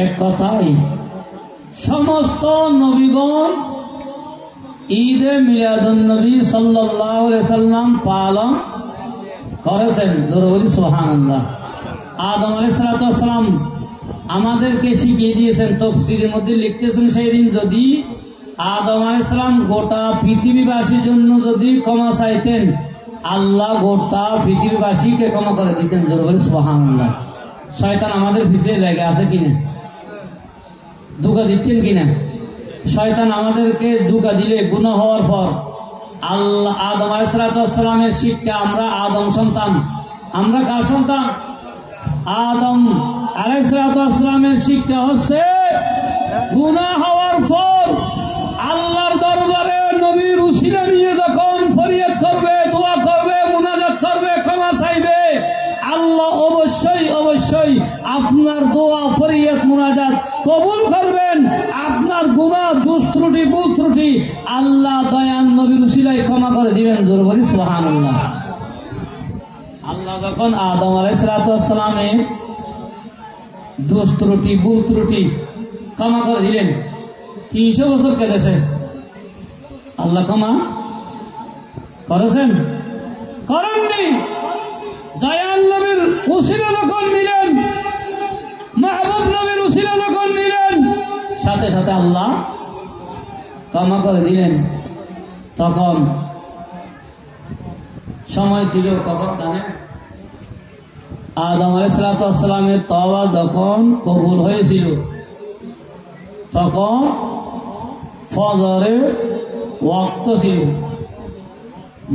এক কথাই সমস্ত নবীগণ ঈদে মিলাদুন নবী সাল্লাল্লাহু আলাইহি সাল্লাম পালন করেছেন। জোরে বলি সুবহানাল্লাহ। আদম আলাইহিস সালাম আমাদেরকে শিখিয়ে দিয়েছেন। তাফসীরের মধ্যে লিখতেছেন সেই দিন যদি আদম আলাইহিস সালাম গোটা পৃথিবীবাসীর জন্য যদি ক্ষমা চাইতেন, আল্লাহ গোটা পৃথিবীবাসীকে ক্ষমা করে দিতেন। জোরে বলি সুবহানাল্লাহ। শয়তান আমাদের পিছিয়ে লেগে আছে কিনা, ধোঁকা দিচ্ছেন কিনা? শয়তান আমাদেরকে ধোঁকা দিলে গুনাহ হওয়ার পর আল্লাহ আদম আলাইহিস সালামের শিক্ষা, আমরা আদম সন্তান, আমরা কার সন্তান? আদম আলাইহিস সালামের শিক্ষা হচ্ছে গুনাহ হওয়ার পর আল্লাহর দরবারে নবীর উসিলা নিয়ে যখন ফরিয়াদ করবে, দোয়া করবে, মুনাজাত করবে, ক্ষমা চাইবে, আল্লাহ অবশ্যই অবশ্যই আপনার দোয়া ফরিয়াদ মুনাজাত কবুল করবেন। আপনার গুনাহ দোষ ত্রুটি ভুল ত্রুটি আল্লাহ দয়াল নবীর উসিলায় ক্ষমা করে দিবেন। জোরে বলি সুবহানাল্লাহ। আল্লাহ যখন আদম আলাইহিস সালামের দোষ ত্রুটি ভুল ত্রুটি ক্ষমা করে দিলেন, 300 বছর কেটেছে। আল্লাহ ক্ষমা করেছেন? করেননি। দয়াল নবীর উসিলা যখন নিলেন, মাহবুব নবীর উসিলা যখন নিলেন, সাথে সাথে আল্লাহ ক্ষমা করে দিলেন। তখন সময় ছিল কখন জানেন? আদম আলাইহিস সালামের তওবা যখন কবুল হয়েছিল তখন ফজরের ওয়াক্ত ছিল,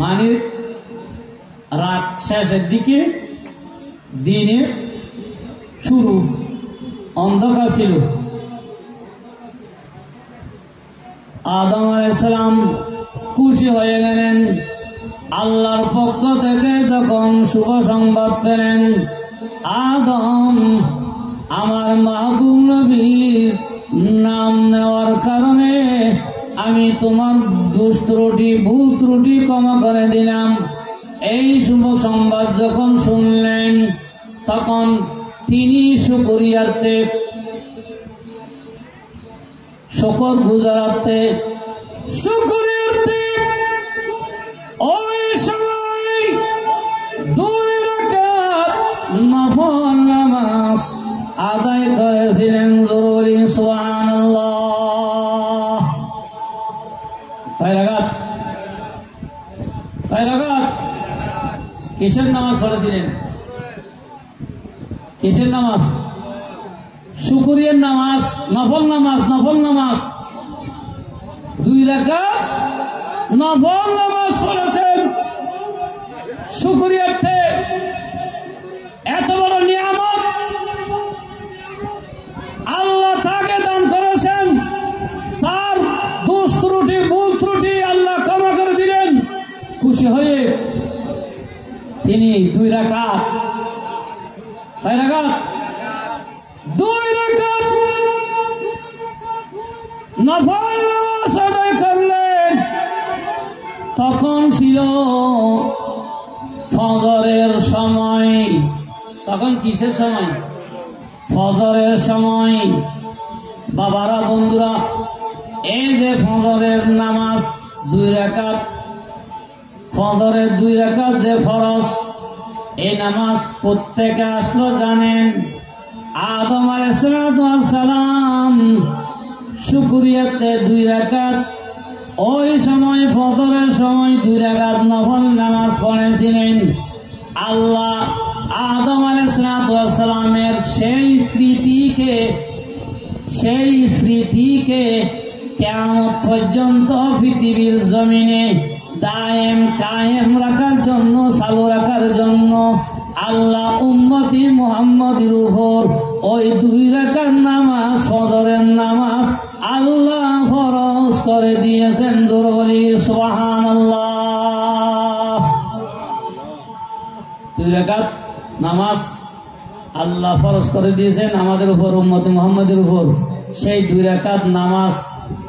মানে রাত শেষের দিকে, দিনের শুরু, অন্ধকার ছিল। আদম আলাইহিস সালাম খুশি হয়ে গেলেন। আল্লাহর পক্ষ থেকে যখন শুভ সংবাদ পেলেন, আদম আমার মাহবুব নবীর নাম নেওয়ার কারণে আমি তোমার দোষ ত্রুটি ভুল ত্রুটি ক্ষমা করে দিলাম। এই শুভ সংবাদ যখন শুনলেন তখন তিনি শুকরিয়ার্থে শুকর গুজারার্থে শুকরিয়ার্থে ওই সময় 2 রাকাত নফল নামাজ আদায় করেছিলেন। জরুরি সুবহানাল্লাহ। কয় রাকাত কিসের নামাজ পড়েছিলেন? কিসের নামাজ? শুকরিয়ার নামাজ, নফল নামাজ। 2 রাকাত নফল নামাজ পড়েছেন শুকরিয়ার্থে। এত বড় নিয়ামত আল্লাহ তাকে দান করেছেন, তার দোষ ত্রুটি ভুল ত্রুটি আল্লাহ ক্ষমা করে দিলেন। খুশি হয়ে তিনি 2 রাকাত 2 রাকাত নফল নামাজ আদায় করলেন। তখন ছিল ফজরের সময়। তখন কিসের সময়? ফজরের সময়। বাবারা, বন্ধুরা, এই যে ফজরের নামাজ 2 রাকাত, ফজরের 2 রাকাত যে ফরজ, এই নামাজ প্রত্যেকে আসলো জানেন। আদম আলাইহিস সালাম শুকরিয়াতে 2 রাকাত ওই সময় ফজরের সময় 2 রাকাত নফল নামাজ পড়েছিলেন। আল্লাহ আদম আলাইহিস সালামের সেই স্মৃতিকে কিয়ামত পর্যন্ত পৃথিবীর জমিনে দায়েম কায়েম রাখার জন্য, চালু রাখার জন্য আল্লাহ উম্মতি মুহাম্মদের উপর ওই 2 রাকাত নামাজ, ফজরের নামাজ আল্লাহ ফরজ করে দিয়েছেন। দরুদ বলি সুবহানাল্লাহ। 2 রাকাত নামাজ আল্লাহ ফরজ করে দিয়েছেন আমাদের উপর, উম্মতি মুহাম্মদের উপর। সেই 2 রাকাত নামাজ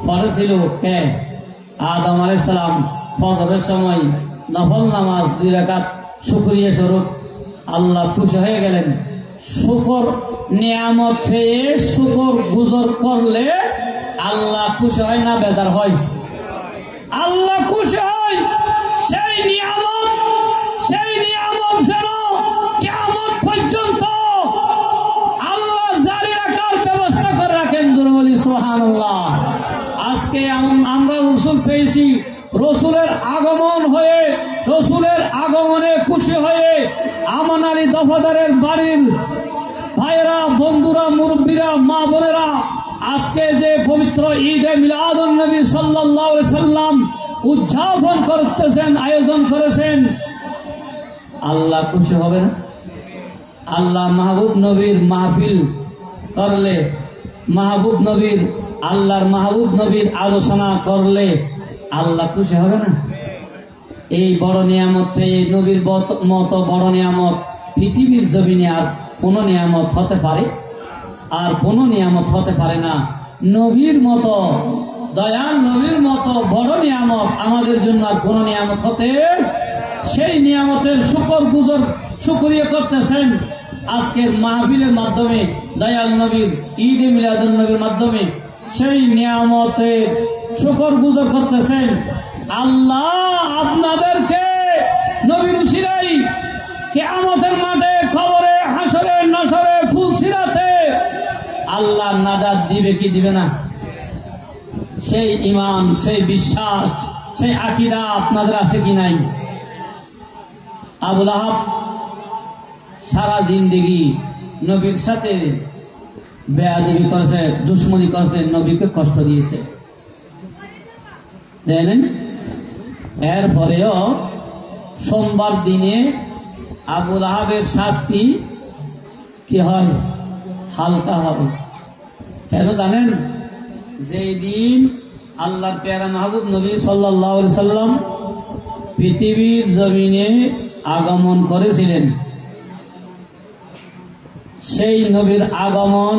পড়েছিল কে? আদম আলাইহিস সালাম। ফজরের সময় নফল নামাজ 2 রাকাত শুকরিয়া স্বরূপ আল্লাহ খুশি হয়ে গেলেন। শুকর নিয়ামত পেয়ে শুকর গুজর করলে আল্লাহ খুশি হয় না বেজার হয়? আল্লাহ খুশি হয়। সেই নিয়ামত যেন কিয়ামত পর্যন্ত আল্লাহ জারি রাখার ব্যবস্থা করে রাখেন। জোরে বলি সুবহানাল্লাহ। আজকে আমরা রসুল পেয়েছি, রসুলের আগমনে খুশি হয়ে আমান আলী দফাদারের বাড়ির ভাইয়েরা, বন্ধুরা, মুরব্বীরা, মা বোনেরা আজকে যে পবিত্র ঈদে মিলাদুন নবী সাল্লাল্লাহু আলাইহি সাল্লাম উদযাপন করতেছেন, আয়োজন করেছেন, আল্লাহ খুশি হবে না? আল্লাহ মাহবুব নবীর মাহফিল করলে, আল্লাহর মাহবুব নবীর আলোচনা করলে আল্লাহ খুশি হবে না? এই বড় নিয়ামত, এই নবীর মতো বড় নিয়ামত পৃথিবীর জমিনে আর কোন নিয়ামত হতে পারে? আর কোন নিয়ামত হতে পারে না। নবীর মতো, দয়াল নবীর মতো বড় নিয়ামত আমাদের জন্য আর কোন নিয়ামত হতে, সেই নিয়ামতের শুকরিয়া করতেছেন আজকের মাহফিলের মাধ্যমে, দয়াল নবীর ঈদে মিলাদুন নবীর মাধ্যমে সেই নিয়ামতের শুকরগুজার করতেছেন। আল্লাহ আপনাদেরকে নবীর উসিলাই কিয়ামতের মাঠে, কবরে, হাসরে, নাসরে, ফুলসিরাতে আল্লাহ নাজাত দিবে কি দিবে না? সেই ঈমান, সেই বিশ্বাস, সেই আকীদা আপনাদের আছে কি নাই? আবু লাহাব সারা জিন্দেগি নবীর সাথে বেয়াদবি করেছে, দুশ্মনী করেছে, নবীকে কষ্ট দিয়েছে, দেখলেন? এরপরেও সোমবার দিনে আবু লাহাবের শাস্তি কি হয়? হালকা হবে। কেন জানেন? যেই দিন আল্লাহর প্যারা মাহবুব নবী সাল্লাল্লাহু আলাইহি সাল্লাম পৃথিবীর জমিনে আগমন করেছিলেন, সেই নবীর আগমন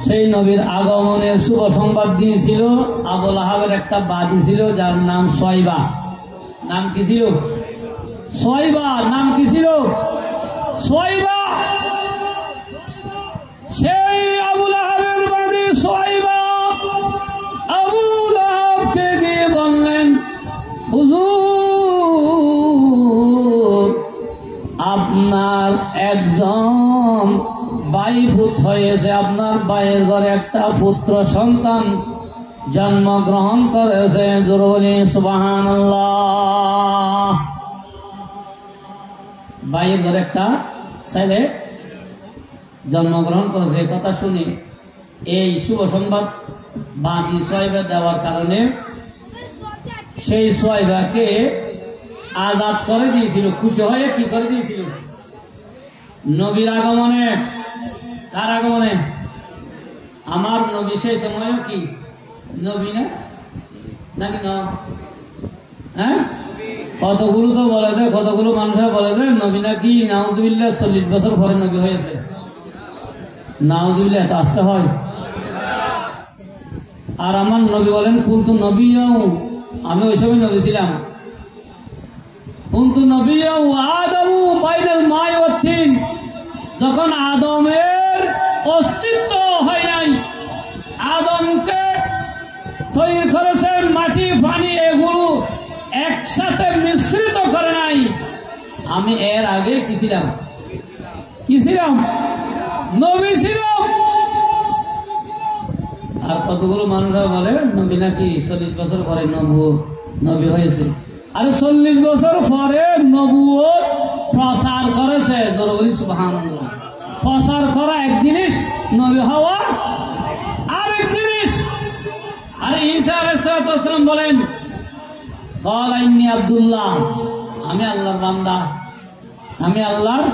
সেই নবীর আগমনের শুভ সংবাদ দিয়েছিল আবু লাহাবের একটা বাদী ছিল, যার নাম সোয়াইবা। নাম কি ছিল? সোয়াইবা। নাম কি ছিল? সোয়াইবা। সেই আবু লাহাবের বাদী সোয়াইবা আবু লাহাবকে গিয়ে বললেন, হুজুর, আপনার একজন বাইপুত হয়েছে, আপনার বাইয়ের ঘরে একটা পুত্র সন্তান জন্মগ্রহণ করেছে। জোরে সুবহানাল্লাহ। বাইয়ের ঘরে একটা ছেলে জন্মগ্রহণ করেছে। এই কথা শুনে এই শুভ সংবাদ বাদী সোয়াইবা দেওয়ার কারণে সেই সোয়াইবাকে আজাদ করে দিয়েছিল। খুশি হয়ে কি করে দিয়েছিল? নবীর আগমনে। কার আগমনে? আমার নবী। সেই সময় কি নবী না নাকি না? হ্যাঁ, কতগুলো তো বলে দেয়, কতগুলো মানুষরা বলে দেয় নবী নাকি নাউজুবিল্লাহ 40 বছর পরে নবী হয়েছে। নাউজুবিল্লাহ এত আসতে হয়। আর আমার নবী বলেন, কুনতু নবিয়্যাও, আমি ওই সময় নবী ছিলাম। কুনতু নবিয়্যাও আদমু বাইনাল মাই ওয়াত তিন, যখন আদমের অস্তিত্ব হয় নাই, আদমকে তৈরি করেছেন মাটি পানি এগুলো একসাথে মিশ্রিত করে নাই, আমি এর আগে কি ছিলাম? কি ছিলাম? নবী ছিলাম। আর কতগুলো মানুষরা বলে নবী নাকি 40 বছর পরে নবী হয়েছে। আরে 40 বছর পরে নবুয়ত প্রচার করেছে। দরুদ সুবহানাল্লাহ। প্রচার করা এক জিনিস, নবী হওয়া আরেক জিনিস। আরে ঈসা আলাইহিস সালাম বলেন, ক্বালা ইন্নী আব্দুল্লাহ, আমি আল্লাহর বান্দা, আমি আল্লাহর।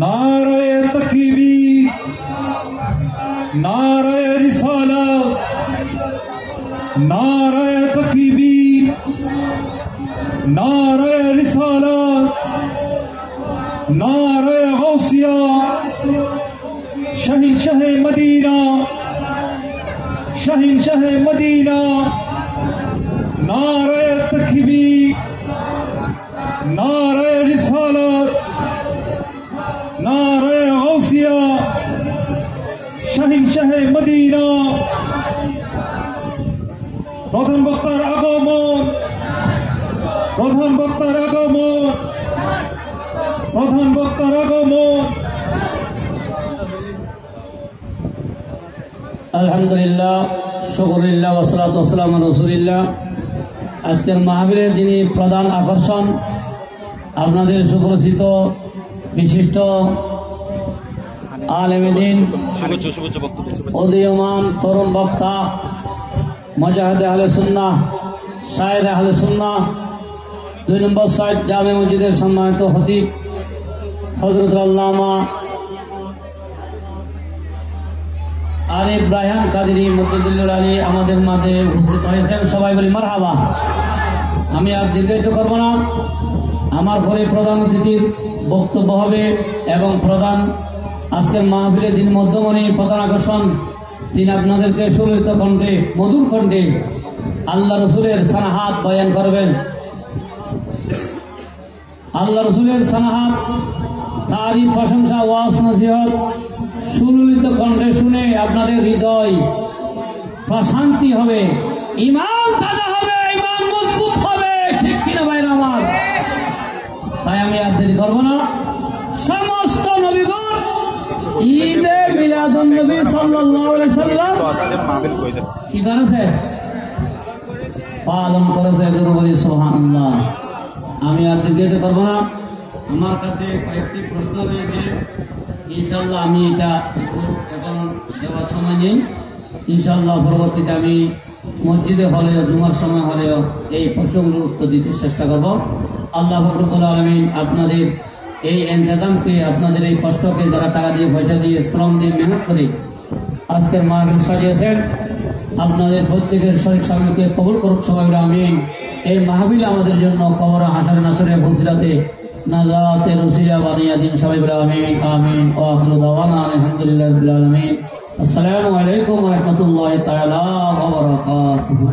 नारे तकबीर, नारे रिसालत, नारे तकबीर, नारे रिसालत, नारे गौसिया, शहंशाह मदीना, शहंशाह मदीना, नारे तकबीर, नारे रिसालत, नारे गौसिया, शहंशाह मदीना। प्रधान बक्तार আগমন, প্রধান বক্তার আগমন, প্রধান বক্তার আগমন। আলহামদুলিল্লাহ, শুকরিল্লাহ, ওয়াসসালাতু ওয়াসসালামু আলা রাসূলিল্লাহ। আজকের মাহফিলের যিনি প্রধান আকর্ষণ, আপনাদের সুপরিচিত বিশিষ্ট আলেমে দ্বীন, উদীয়মান তরুণ বক্তা, মুজাহিদ আহলে সুন্নাহ, শায়ের আহলে সুন্নাহ, 2 নম্বর সাইড জামে মসজিদের সম্মানিত খতিব হযরত আল্লামা আরিফ রায়হান কাদেরী মুদ্দাদিল্লাহ আলী আমাদের মাঝে উপস্থিত হয়েছেন। সবাই বলি মারহাবা। আমি আর দীর্ঘায়িত করব না, আমার পরে প্রধান অতিথির বক্তব্য হবে এবং প্রধান আজকের মাহফিলে দিন মধ্যমণি প্রধান আকর্ষণ, তিনি আপনাদেরকে সুললিত কণ্ঠে, মধুর কণ্ঠে আল্লাহ রসুলের সানাহাত বয়ান করবেন। আল্লাহ রসুলের সানাহাত, তারিফ, প্রশংসা, ওয়াজ নসিহত সুললিত কণ্ঠে শুনে আপনাদের হৃদয় প্রশান্তি হবে, ঈমান তাজা হবে, ঈমান মজবুত হবে। ঠিক কিনা ভাইরা আমার? তাই আমি আর দেরি করবো না। সমস্ত নবীগণ ঈদে মিলাদুন নবী সাল্লাল্লাহু আলাইহি সাল্লাম কি করেছে? পালন করেছে। বলি সুবহানাল্লাহ। আমি আর দীর্ঘায়িত করবো না। আমার কাছে কয়েকটি প্রশ্ন রয়েছে, ইনশাল্লাহ আমি এটা এখন দেওয়ার সময় নেই। ইনশাল্লাহ পরবর্তীতে আমি মসজিদে হলেও জুমার সময় হলেও এই প্রশ্নগুলোর উত্তর দিতে চেষ্টা করব। আল্লাহ রব্বুল আলামিন আপনাদের এই ইন্তজামকে, আপনাদের এই কষ্টকে, যারা টাকা দিয়ে, পয়সা দিয়ে, শ্রম দিয়ে, মেহনত করে আজকের মাহফিল সাজিয়েছেন, আপনাদের প্রত্যেকের শরীর স্বামীকে কবুল করুক সবাই আমিন। এই মাহফিল আমাদের জন্য কবর হাসর নাসরে ফজিলাতে নাজাতের উসিলা বানিয়ে দিন। সবাই বলে আমিন আমিন। ওয়া আখিরু দাওয়ানা আলহামদুলিল্লাহি রাব্বিল আলামিন। আসসালামু আলাইকুম ওয়া রাহমাতুল্লাহি তাআলা ওয়া বারাকাতুহু।